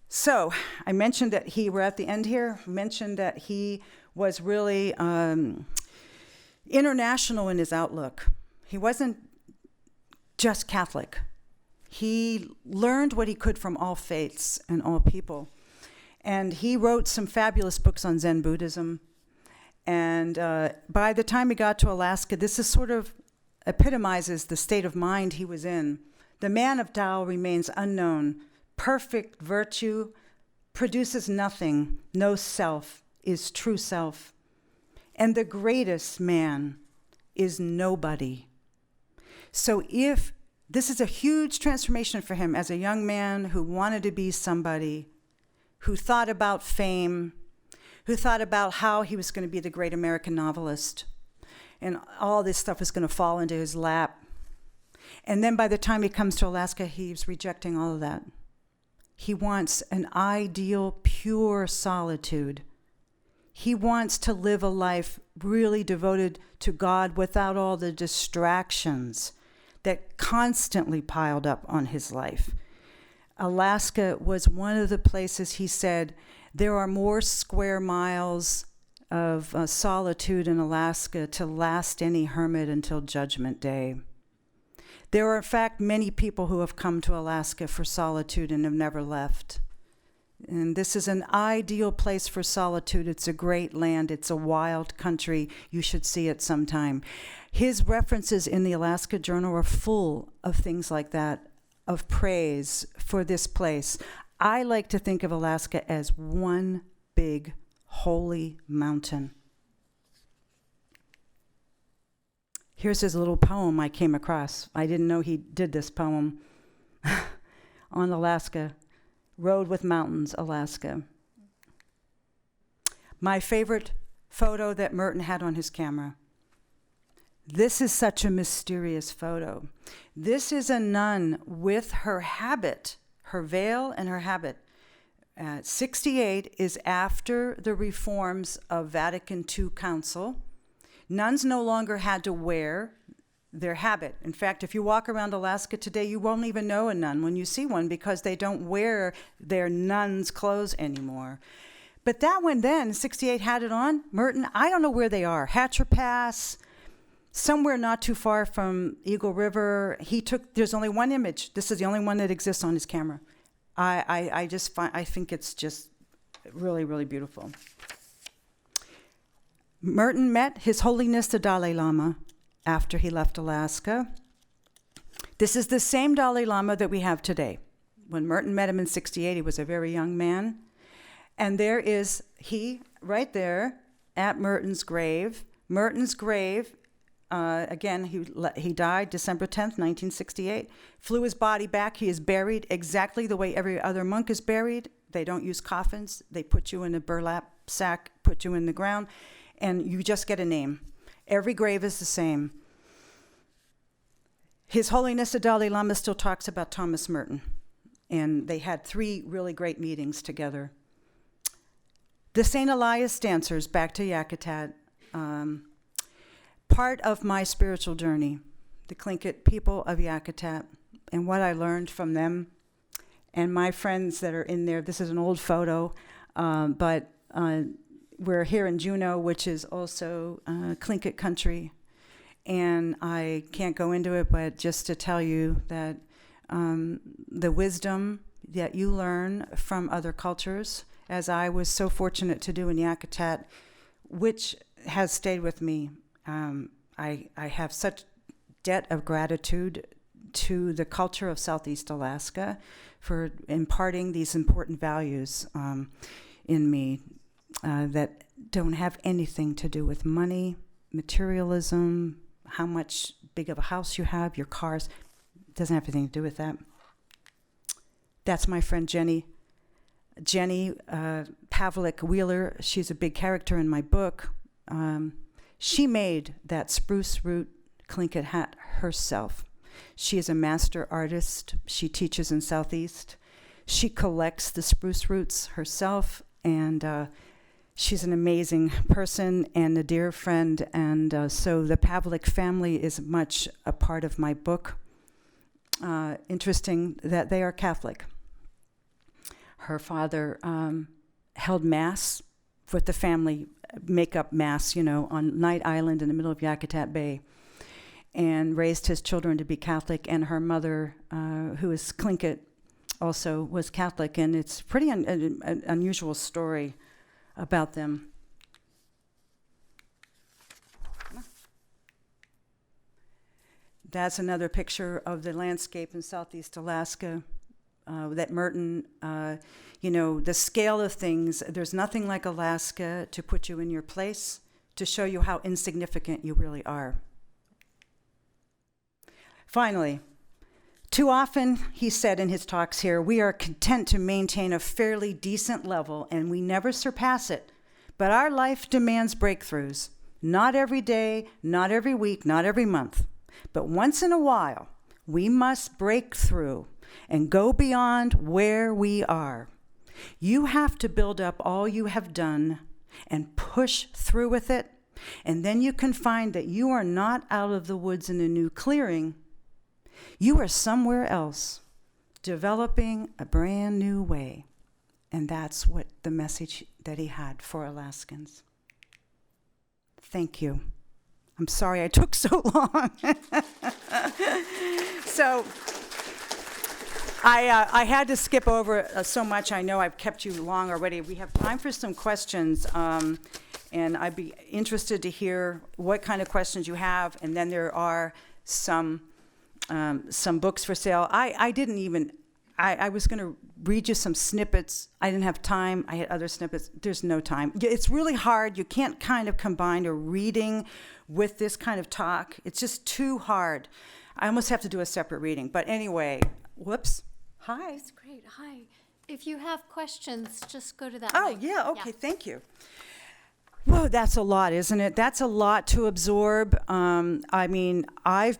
So I mentioned that we're at the end here, mentioned that he was really international in his outlook. He wasn't just Catholic. He learned what he could from all faiths and all people. And he wrote some fabulous books on Zen Buddhism. And by the time he got to Alaska, this is sort of epitomizes the state of mind he was in. The man of Tao remains unknown. Perfect virtue produces nothing. No self is true self. And the greatest man is nobody. So this is a huge transformation for him as a young man who wanted to be somebody, who thought about fame, who thought about how he was going to be the great American novelist, and all this stuff was going to fall into his lap. And then by the time he comes to Alaska, he's rejecting all of that. He wants an ideal, pure solitude. He wants to live a life really devoted to God without all the distractions that constantly piled up on his life. Alaska was one of the places he said, there are more square miles of solitude in Alaska to last any hermit until Judgment Day. There are, in fact, many people who have come to Alaska for solitude and have never left. And this is an ideal place for solitude. It's a great land. It's a wild country. You should see it sometime. His references in the Alaska Journal are full of things like that, of praise for this place. I like to think of Alaska as one big holy mountain. Here's his little poem I came across. I didn't know he did this poem on Alaska. Road with Mountains, Alaska. My favorite photo that Merton had on his camera. This is such a mysterious photo. This is a nun with her habit, her veil and her habit. 68 is after the reforms of Vatican II Council. Nuns no longer had to wear their habit. In fact, if you walk around Alaska today, you won't even know a nun when you see one because they don't wear their nuns' clothes anymore. But that one then, 68, had it on. Merton, I don't know where they are. Hatcher Pass, somewhere not too far from Eagle River. There's only one image. This is the only one that exists on his camera. I think it's just really, really beautiful. Merton met His Holiness the Dalai Lama after he left Alaska. This is the same Dalai Lama that we have today. When Merton met him in 68, he was a very young man. And there is he right there at Merton's grave. Merton's grave, again, he died December 10th, 1968. Flew his body back. He is buried exactly the way every other monk is buried. They don't use coffins. They put you in a burlap sack, put you in the ground, and you just get a name. Every grave is the same. His Holiness the Dalai Lama still talks about Thomas Merton, and they had 3 really great meetings together. The St. Elias dancers, back to Yakutat, part of my spiritual journey, the Tlingit people of Yakutat, and what I learned from them, and my friends that are in there. This is an old photo, but we're here in Juneau, which is also Tlingit country, and I can't go into it, but just to tell you that the wisdom that you learn from other cultures, as I was so fortunate to do in Yakutat, which has stayed with me. I have such debt of gratitude to the culture of Southeast Alaska for imparting these important values in me that don't have anything to do with money, materialism, how much big of a house you have, your cars. It doesn't have anything to do with that. That's my friend Jenny Pavlik Wheeler. She's a big character in my book. She made that spruce root Tlingit hat herself. She is a master artist. She teaches in Southeast. She collects the spruce roots herself, and she's an amazing person and a dear friend, and so the Pavlik family is much a part of my book. Interesting that they are Catholic. Her father held Mass with the family, make-up Mass, on Night Island in the middle of Yakutat Bay, and raised his children to be Catholic, and her mother, who is Tlingit, also was Catholic, and it's pretty an unusual story about them. That's another picture of the landscape in Southeast Alaska. That Merton, the scale of things, there's nothing like Alaska to put you in your place, to show you how insignificant you really are. Finally, too often, he said in his talks here, we are content to maintain a fairly decent level and we never surpass it. But our life demands breakthroughs. Not every day, not every week, not every month. But once in a while, we must break through and go beyond where we are. You have to build up all you have done and push through with it, and then you can find that you are not out of the woods in a new clearing. You are somewhere else, developing a brand new way. And that's what the message that he had for Alaskans. Thank you. I'm sorry I took so long. So I had to skip over so much. I know I've kept you long already. We have time for some questions, and I'd be interested to hear what kind of questions you have. And then there are some books for sale. I was going to read you some snippets. I didn't have time. I had other snippets. There's no time. It's really hard. You can't kind of combine a reading with this kind of talk. It's just too hard. I almost have to do a separate reading. But anyway, whoops. Hi.
That's great. Hi. If you have questions, just go to that
Oh,
mic.
yeah. Okay. Thank you. Whoa, that's a lot, isn't it? That's a lot to absorb. I mean, I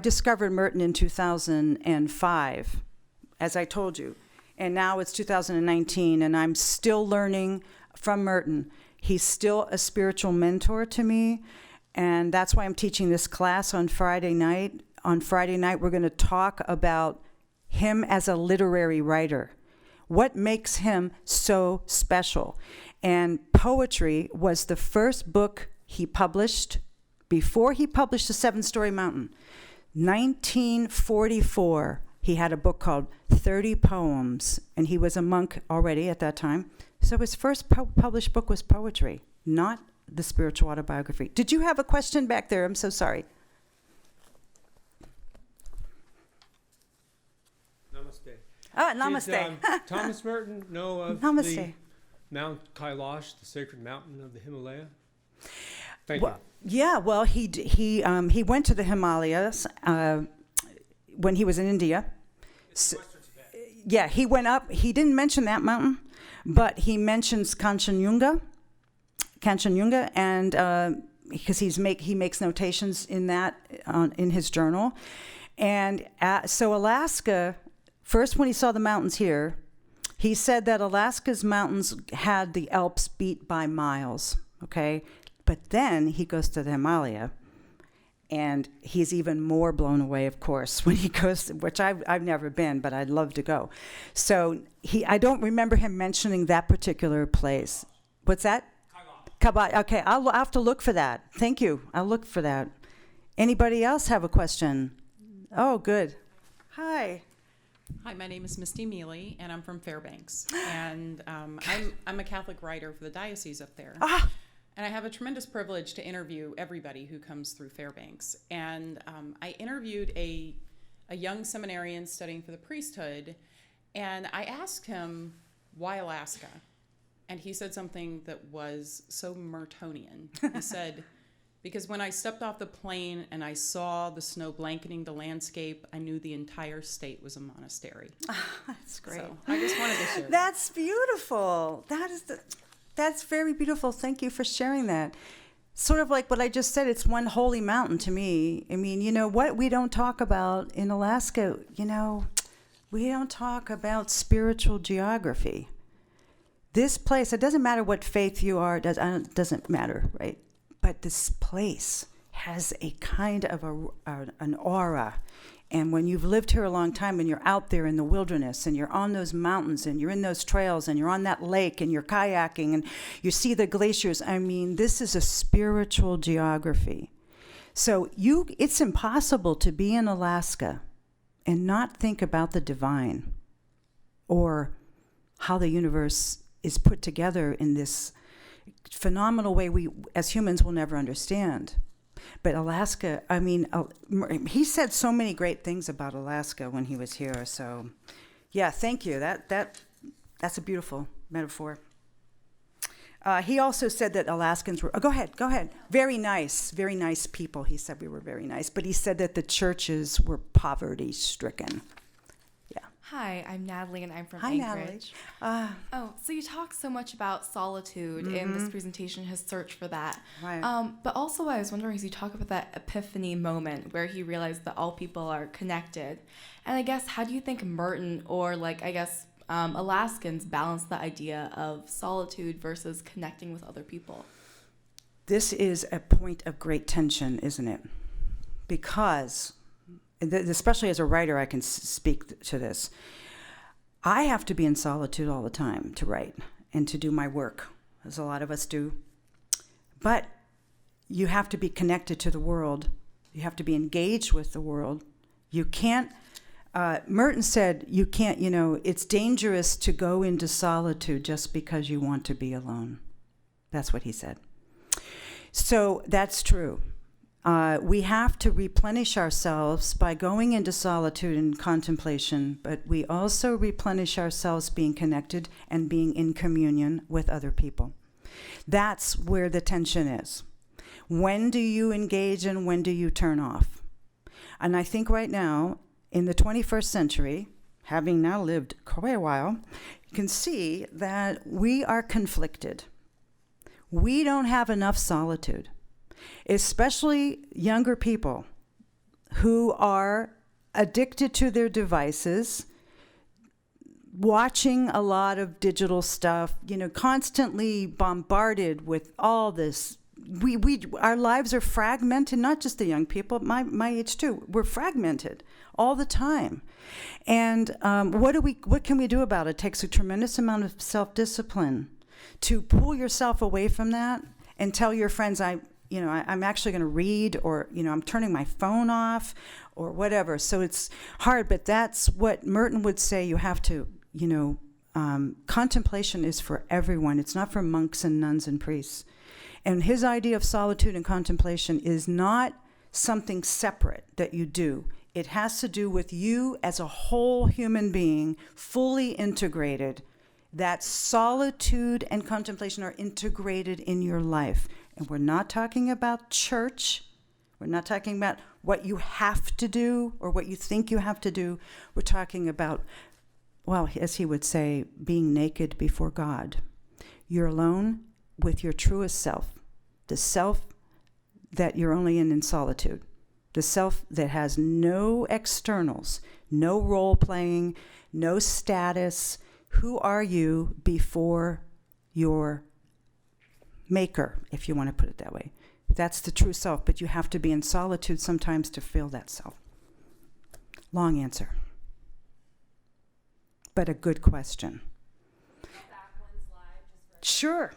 discovered Merton in 2005. As I told you. And now it's 2019, and I'm still learning from Merton. He's still a spiritual mentor to me, and that's why I'm teaching this class on Friday night. On Friday night, we're going to talk about him as a literary writer. What makes him so special? And poetry was the first book he published before he published The Seven-Story Mountain. 1944. He had a book called 30 Poems, and he was a monk already at that time. So his first published book was poetry, not the spiritual autobiography. Did you have a question back there? I'm so sorry.
Namaste.
Namaste.
Did Thomas Merton know of
Namaste.
the Mount Kailash, the sacred mountain of the Himalaya? Thank
Well, yeah, well, he went to the Himalayas when he was in India.
It's Western Tibet.
Yeah, he went up. He didn't mention that mountain, but he mentions Kanchenjunga, and because he makes notations in that in his journal, and so Alaska. First, when he saw the mountains here, he said that Alaska's mountains had the Alps beat by miles. Okay, but then he goes to the Himalaya. And he's even more blown away, of course, when he goes, which I've never been, but I'd love to go. So I don't remember him mentioning that particular place. What's that? Kailash. Okay, I'll have to look for that. Thank you. I'll look for that. Anybody else have a question? Oh, good. Hi.
Hi, my name is Misty Mealy, and I'm from Fairbanks. And I'm a Catholic writer for the diocese up there. And I have a tremendous privilege to interview everybody who comes through Fairbanks. And I interviewed a young seminarian studying for the priesthood, and I asked him, why Alaska? And he said something that was so Mertonian. He said, because when I stepped off the plane and I saw the snow blanketing the landscape, I knew the entire state was a monastery.
That's great.
So I just wanted to share that.
That's beautiful. That's very beautiful. Thank you for sharing that. Sort of like what I just said, it's one holy mountain to me. I mean, you know, what we don't talk about in Alaska, you know, we don't talk about spiritual geography. This place, it doesn't matter what faith you are, it doesn't matter, right? But this place has a kind of an aura. And when you've lived here a long time and you're out there in the wilderness and you're on those mountains and you're in those trails and you're on that lake and you're kayaking and you see the glaciers, I mean, this is a spiritual geography. So it's impossible to be in Alaska and not think about the divine or how the universe is put together in this phenomenal way we as humans will never understand. But Alaska, I mean, he said so many great things about Alaska when he was here. So, yeah, thank you. That's a beautiful metaphor. He also said that Alaskans were, go ahead. Very nice people. He said we were very nice. But he said that the churches were poverty-stricken. Yeah.
Hi, I'm Natalie, and I'm from
Hi,
Anchorage.
Natalie.
So you talk so much about solitude in this presentation, his search for that.
Right.
But also I was wondering, as you talk about that epiphany moment where he realized that all people are connected, and I guess, how do you think Merton or, Alaskans balance the idea of solitude versus connecting with other people?
This is a point of great tension, isn't it? Because especially as a writer, I can speak to this. I have to be in solitude all the time to write and to do my work, as a lot of us do. But you have to be connected to the world. You have to be engaged with the world. You can't, Merton said, you can't, it's dangerous to go into solitude just because you want to be alone. That's what he said. So that's true. We have to replenish ourselves by going into solitude and contemplation, but we also replenish ourselves being connected and being in communion with other people. That's where the tension is. When do you engage and when do you turn off? And I think right now, in the 21st century, having now lived quite a while, you can see that we are conflicted. We don't have enough solitude, especially younger people who are addicted to their devices, watching a lot of digital stuff, constantly bombarded with all this. Our lives are fragmented, not just the young people, my age too. We're fragmented all the time. And what can we do about it? It takes a tremendous amount of self-discipline to pull yourself away from that and tell your friends, I'm actually going to read, or, I'm turning my phone off, or whatever. So it's hard, but that's what Merton would say. You have to, contemplation is for everyone. It's not for monks and nuns and priests. And his idea of solitude and contemplation is not something separate that you do. It has to do with you as a whole human being, fully integrated. That solitude and contemplation are integrated in your life. And we're not talking about church. We're not talking about what you have to do or what you think you have to do. We're talking about, well, as he would say, being naked before God. You're alone with your truest self, the self that you're only in solitude, the self that has no externals, no role playing, no status. Who are you before your maker, if you want to put it that way? That's the true self, but you have to be in solitude sometimes to feel that self. Long answer, but a good question. Sure.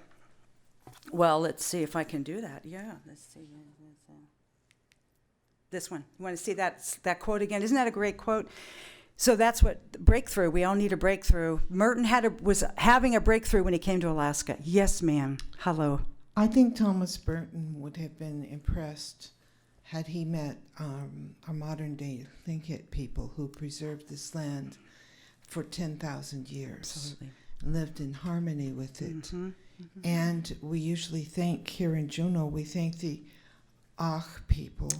Well, let's see if I can do that. Yeah, let's see. This one. You want to see that quote again? Isn't that a great quote? So that's what breakthrough. We all need a breakthrough. Merton was having a breakthrough when he came to Alaska. Yes, ma'am. Hello.
I think Thomas Merton would have been impressed had he met our modern-day Tlingit people who preserved this land for 10,000 years.
Absolutely.
Lived in harmony with it.
Mm-hmm. Mm-hmm.
And we usually thank, here in Juneau, we thank the people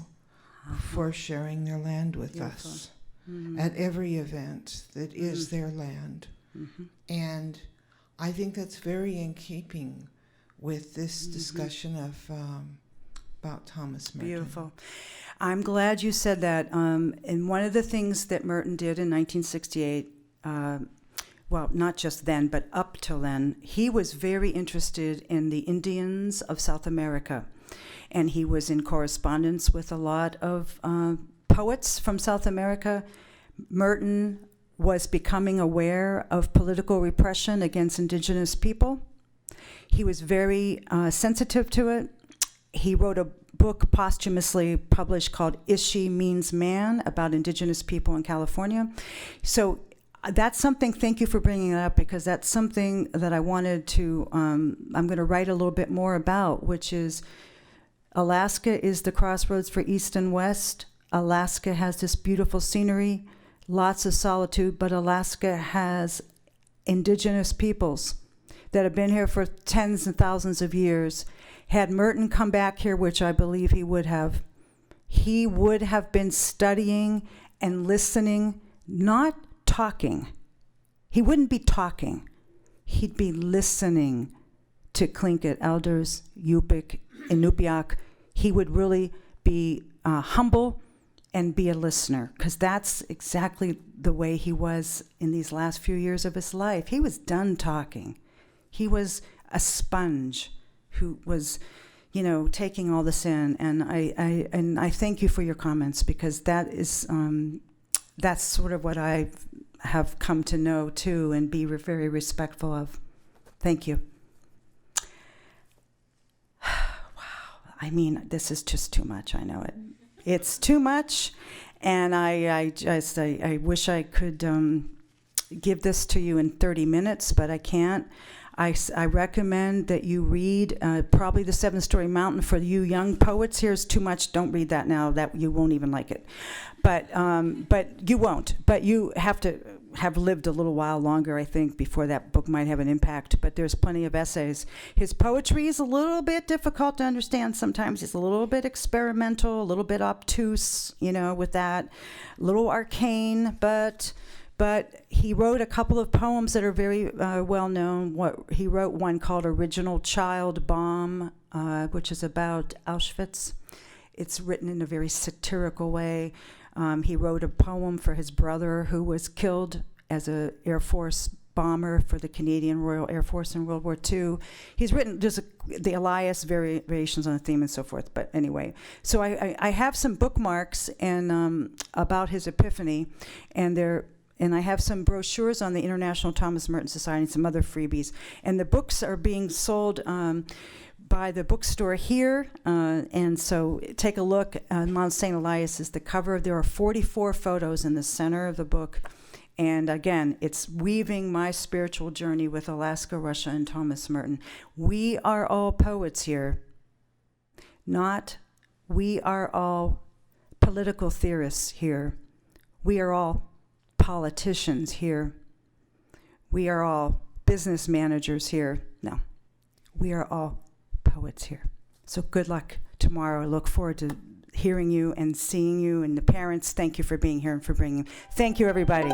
for sharing their land with
Beautiful.
us
Mm-hmm.
at every event that is their land.
Mm-hmm.
And I think that's very in keeping with this discussion of about Thomas Merton.
Beautiful. I'm glad you said that. And one of the things that Merton did in 1968, well, not just then, but up till then, he was very interested in the Indians of South America. And he was in correspondence with a lot of poets from South America. Merton was becoming aware of political repression against indigenous people. He was very sensitive to it. He wrote a book posthumously published called Ishi Means Man about indigenous people in California. So that's something, thank you for bringing it up, because that's something that I wanted to, I'm going to write a little bit more about, which is Alaska is the crossroads for East and West. Alaska has this beautiful scenery, lots of solitude, but Alaska has indigenous peoples that have been here for tens and thousands of years. Had Merton come back here, which I believe he would have been studying and listening, not talking. He wouldn't be talking. He'd be listening to Tlingit elders, Yupik, Inupiaq. He would really be humble and be a listener, because that's exactly the way he was in these last few years of his life. He was done talking. He was a sponge who was, taking all this in, and I thank you for your comments, because that is that's sort of what I have come to know too, and be very respectful of. Thank you. Wow, I mean, this is just too much. I know it. It's too much, and I wish I could give this to you in 30 minutes, but I can't. I recommend that you read probably The Seven-Story Mountain. For you young poets, here's too much. Don't read that now. That you won't even like it. But you won't. But you have to have lived a little while longer, I think, before that book might have an impact. But there's plenty of essays. His poetry is a little bit difficult to understand sometimes. He's a little bit experimental, a little bit obtuse, with that, a little arcane, but he wrote a couple of poems that are very well known. He wrote one called Original Child Bomb, which is about Auschwitz. It's written in a very satirical way. He wrote a poem for his brother, who was killed as an Air Force bomber for the Canadian Royal Air Force in World War II. He's written just the Elias variations on the theme and so forth. But anyway, so I have some bookmarks and about his epiphany, and I have some brochures on the International Thomas Merton Society and some other freebies. And the books are being sold by the bookstore here. And so take a look. Mount St. Elias is the cover. There are 44 photos in the center of the book. And again, it's weaving my spiritual journey with Alaska, Russia, and Thomas Merton. We are all poets here. We are all political theorists here. We are all politicians here. We are all business managers here. No, we are all poets here. So good luck tomorrow. I look forward to hearing you and seeing you, and the parents, thank you for being here and for bringing. Thank you, everybody.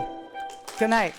Good night.